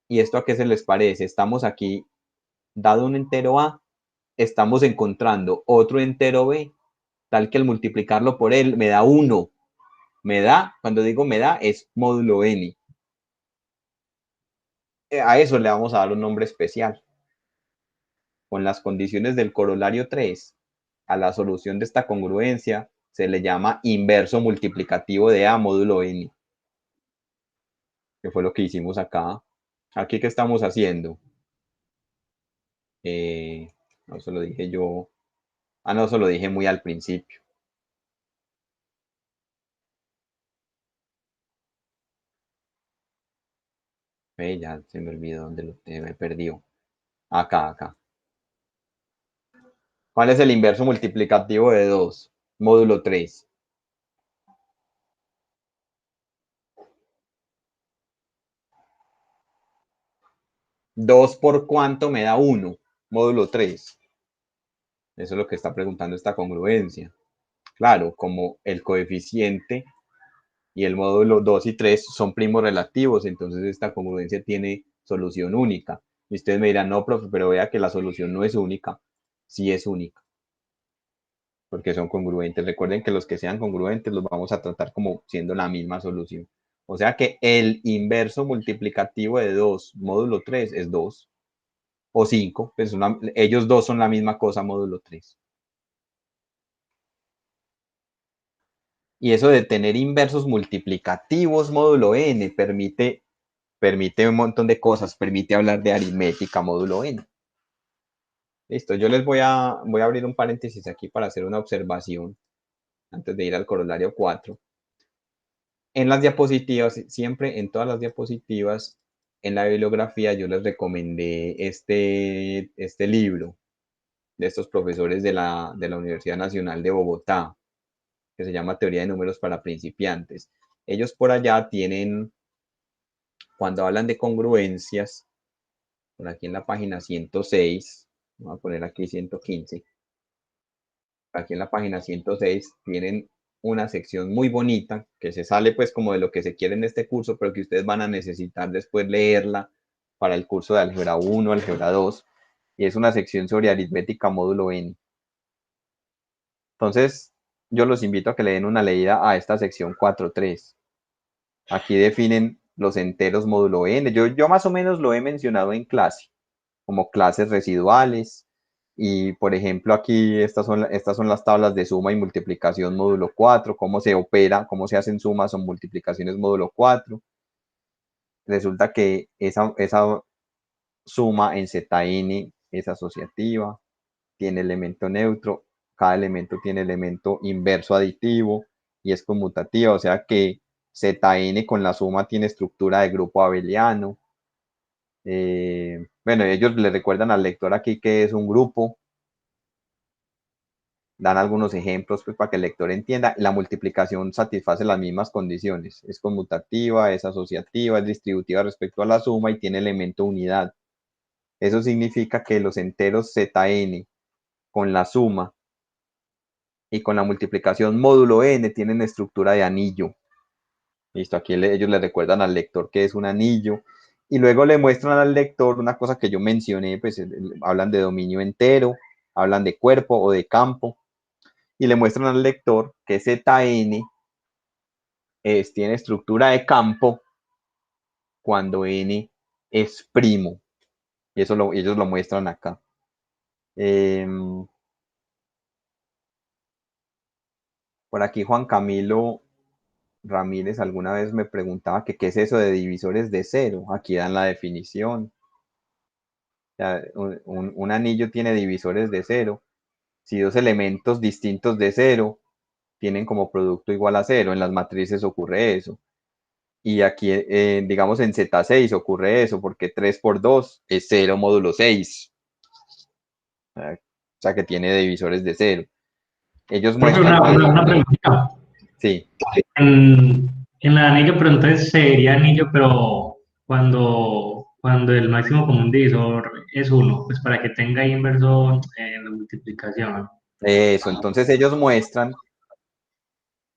¿Y esto a qué se les parece? Estamos aquí, dado un entero A, estamos encontrando otro entero B, tal que al multiplicarlo por él me da 1. Me da, cuando digo me da, es módulo n. A eso le vamos a dar un nombre especial. Con las condiciones del corolario 3, a la solución de esta congruencia se le llama inverso multiplicativo de A módulo n. Que fue lo que hicimos acá. Aquí, ¿qué estamos haciendo? No, eso lo dije yo. No, eso lo dije muy al principio. Ya se me olvidó dónde me perdió. Acá. ¿Cuál es el inverso multiplicativo de 2? Módulo 3. 2 por cuánto me da 1. Módulo 3. Eso es lo que está preguntando esta congruencia. Claro, como el coeficiente y el módulo 2 y 3 son primos relativos, entonces esta congruencia tiene solución única. Y ustedes me dirán, no, profe, pero vea que la solución no es única. Sí es única, porque son congruentes. Recuerden que los que sean congruentes los vamos a tratar como siendo la misma solución. O sea que el inverso multiplicativo de 2 módulo 3 es 2 o 5. Pues ellos dos son la misma cosa módulo 3. Y eso de tener inversos multiplicativos módulo n permite un montón de cosas, permite hablar de aritmética módulo n. Listo, yo les voy a abrir un paréntesis aquí para hacer una observación antes de ir al corolario 4. En las diapositivas, siempre en todas las diapositivas, en la bibliografía yo les recomendé este libro de estos profesores de la Universidad Nacional de Bogotá, que se llama Teoría de Números para Principiantes. Ellos por allá tienen, cuando hablan de congruencias, por aquí en la página 106, voy a poner aquí 115, aquí en la página 106 tienen una sección muy bonita que se sale pues como de lo que se quiere en este curso, pero que ustedes van a necesitar después leerla para el curso de álgebra 1, álgebra 2, y es una sección sobre aritmética módulo n. Entonces, yo los invito a que le den una leída a esta sección 4.3. Aquí definen los enteros módulo n. Yo más o menos lo he mencionado en clase, como clases residuales. Y, por ejemplo, aquí estas son las tablas de suma y multiplicación módulo 4, cómo se opera, cómo se hacen sumas o multiplicaciones módulo 4. Resulta que esa suma en Zn es asociativa, tiene elemento neutro, cada elemento tiene elemento inverso aditivo y es conmutativa, o sea que Zn con la suma tiene estructura de grupo abeliano. Bueno, ellos le recuerdan al lector aquí que es un grupo, dan algunos ejemplos pues, para que el lector entienda. La multiplicación satisface las mismas condiciones, es conmutativa, es asociativa, es distributiva respecto a la suma y tiene elemento unidad. Eso significa que los enteros Zn con la suma y con la multiplicación módulo n tienen estructura de anillo. Listo, aquí ellos le recuerdan al lector que es un anillo y luego le muestran al lector una cosa que yo mencioné, pues hablan de dominio entero, hablan de cuerpo o de campo y le muestran al lector que Zn tiene estructura de campo cuando n es primo y eso ellos lo muestran acá. Por aquí Juan Camilo Ramírez alguna vez me preguntaba que qué es eso de divisores de cero. Aquí dan la definición. O sea, un anillo tiene divisores de cero. Si dos elementos distintos de cero tienen como producto igual a cero, en las matrices ocurre eso. Y aquí, digamos, en Z6 ocurre eso, porque 3 por 2 es 0 módulo 6. O sea, que tiene divisores de 0. Ellos Profe, muestran que... una preguntita. Sí, En el anillo, pero entonces sería anillo, pero cuando el máximo común divisor es uno, pues para que tenga inverso en la multiplicación. eso. Entonces ellos muestran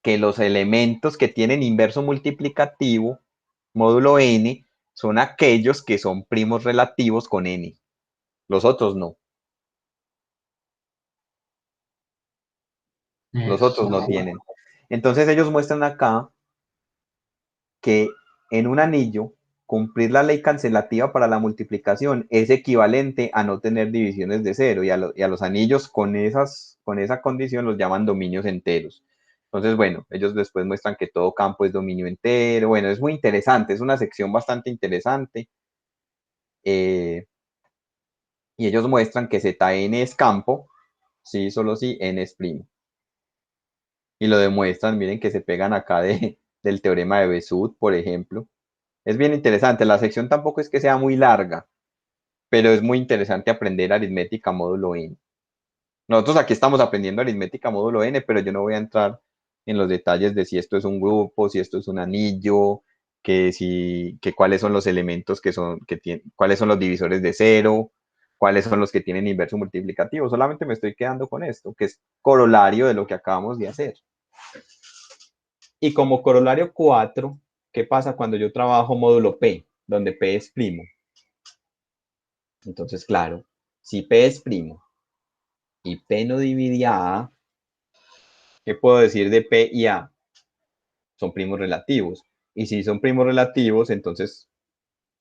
que los elementos que tienen inverso multiplicativo, módulo n, son aquellos que son primos relativos con n. Los otros no. Los otros no tienen. Entonces ellos muestran acá que en un anillo cumplir la ley cancelativa para la multiplicación es equivalente a no tener divisiones de 0 y a los anillos con esa condición los llaman dominios enteros. Entonces, bueno, ellos después muestran que todo campo es dominio entero. Bueno, es muy interesante, es una sección bastante interesante. Y ellos muestran que Zn es campo, sí, solo si n es primo. Y lo demuestran, miren que se pegan acá del teorema de Besud, por ejemplo. Es bien interesante, la sección tampoco es que sea muy larga, pero es muy interesante aprender aritmética módulo n. Nosotros aquí estamos aprendiendo aritmética módulo n, pero yo no voy a entrar en los detalles de si esto es un grupo, si esto es un anillo, que cuáles son los elementos cuáles son los divisores de 0, cuáles son los que tienen inverso multiplicativo. Solamente me estoy quedando con esto, que es corolario de lo que acabamos de hacer. Y como corolario 4, ¿qué pasa cuando yo trabajo módulo P, donde P es primo? Entonces, claro, si P es primo y P no divide a A, ¿qué puedo decir de P y A? Son primos relativos. Y si son primos relativos, entonces,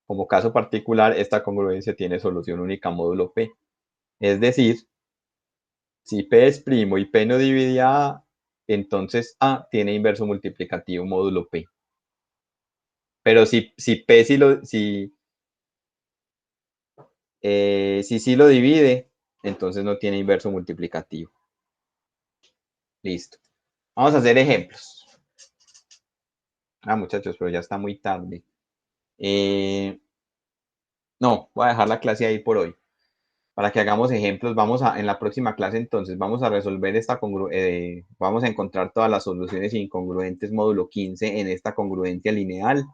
como caso particular, esta congruencia tiene solución única módulo P. Es decir, si P es primo y P no divide a A, entonces A tiene inverso multiplicativo módulo P. Pero si P si sí lo divide, entonces no tiene inverso multiplicativo. Listo. Vamos a hacer ejemplos. Muchachos, pero ya está muy tarde. No, voy a dejar la clase ahí por hoy. Para que hagamos ejemplos, en la próxima clase entonces vamos a resolver vamos a encontrar todas las soluciones incongruentes módulo 15 en esta congruencia lineal.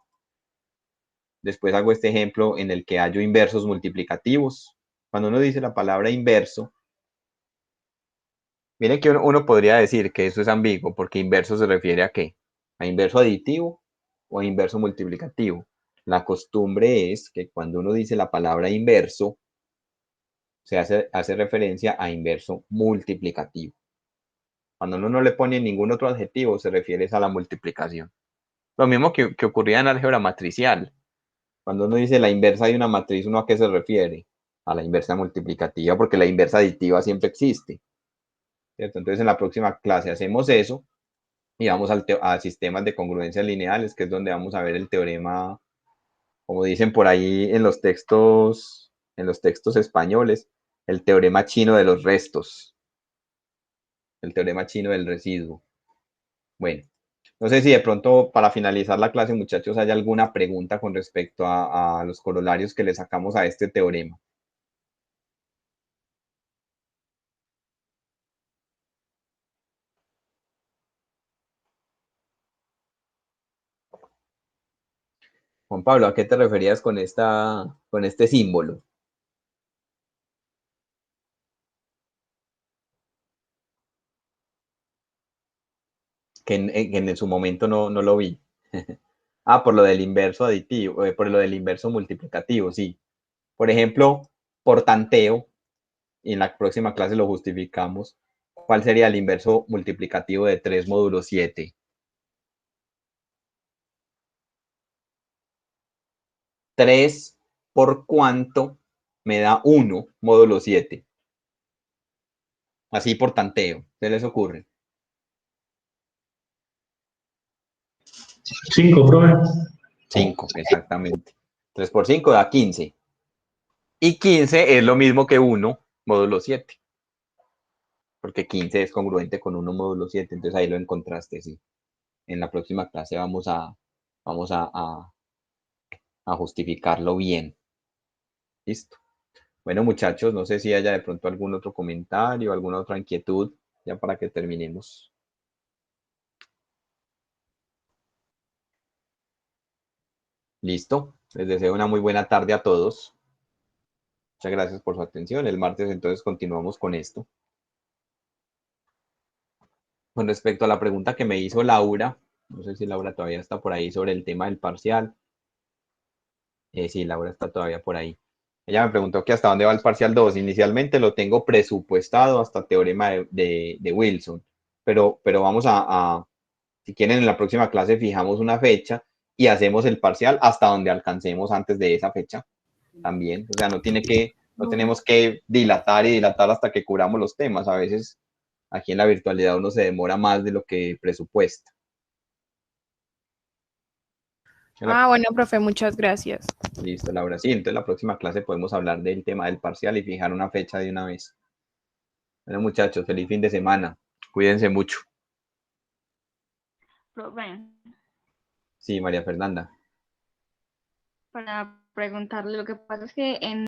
Después hago este ejemplo en el que hallo inversos multiplicativos. Cuando uno dice la palabra inverso, miren que uno podría decir que eso es ambiguo, porque inverso se refiere a ¿qué? ¿A inverso aditivo o a inverso multiplicativo? La costumbre es que cuando uno dice la palabra inverso, se hace referencia a inverso multiplicativo. Cuando uno no le pone ningún otro adjetivo, se refiere a la multiplicación. Lo mismo que ocurría en álgebra matricial. Cuando uno dice la inversa de una matriz, ¿uno a qué se refiere? A la inversa multiplicativa, porque la inversa aditiva siempre existe. ¿Cierto? Entonces, en la próxima clase hacemos eso y vamos a sistemas de congruencias lineales, que es donde vamos a ver el teorema, como dicen por ahí en los textos españoles, el teorema chino de los restos, el teorema chino del residuo. Bueno, no sé si de pronto para finalizar la clase, muchachos, hay alguna pregunta con respecto a los corolarios que le sacamos a este teorema. Juan Pablo, ¿a qué te referías con este símbolo? Que en su momento no lo vi. Por lo del inverso aditivo, por lo del inverso multiplicativo, sí. Por ejemplo, por tanteo, y en la próxima clase lo justificamos, ¿cuál sería el inverso multiplicativo de 3 módulo 7? 3 por cuánto me da 1 módulo 7. Así por tanteo, ¿qué les ocurre? 5, profe. 5, exactamente. 3 por 5 da 15. Y 15 es lo mismo que 1 módulo 7. Porque 15 es congruente con 1 módulo 7. Entonces ahí lo encontraste, sí. En la próxima clase vamos a vamos a justificarlo bien. Listo. Bueno, muchachos, no sé si haya de pronto algún otro comentario, alguna otra inquietud, ya para que terminemos. Listo. Les deseo una muy buena tarde a todos. Muchas gracias por su atención. El martes entonces continuamos con esto. Con respecto a la pregunta que me hizo Laura, no sé si Laura todavía está por ahí sobre el tema del parcial. Sí, Laura está todavía por ahí. Ella me preguntó que hasta dónde va el parcial 2. Inicialmente lo tengo presupuestado hasta teorema de Wilson, pero vamos si quieren, en la próxima clase fijamos una fecha y hacemos el parcial hasta donde alcancemos antes de esa fecha también. O sea, no tenemos que dilatar y dilatar hasta que curamos los temas. A veces aquí en la virtualidad uno se demora más de lo que presupuesta. Ah, bueno, profe, muchas gracias. Listo, Laura. Sí, entonces la próxima clase podemos hablar del tema del parcial y fijar una fecha de una vez. Bueno, muchachos, feliz fin de semana. Cuídense mucho. Profe, Sí, María Fernanda. para preguntarle, lo que pasa es que en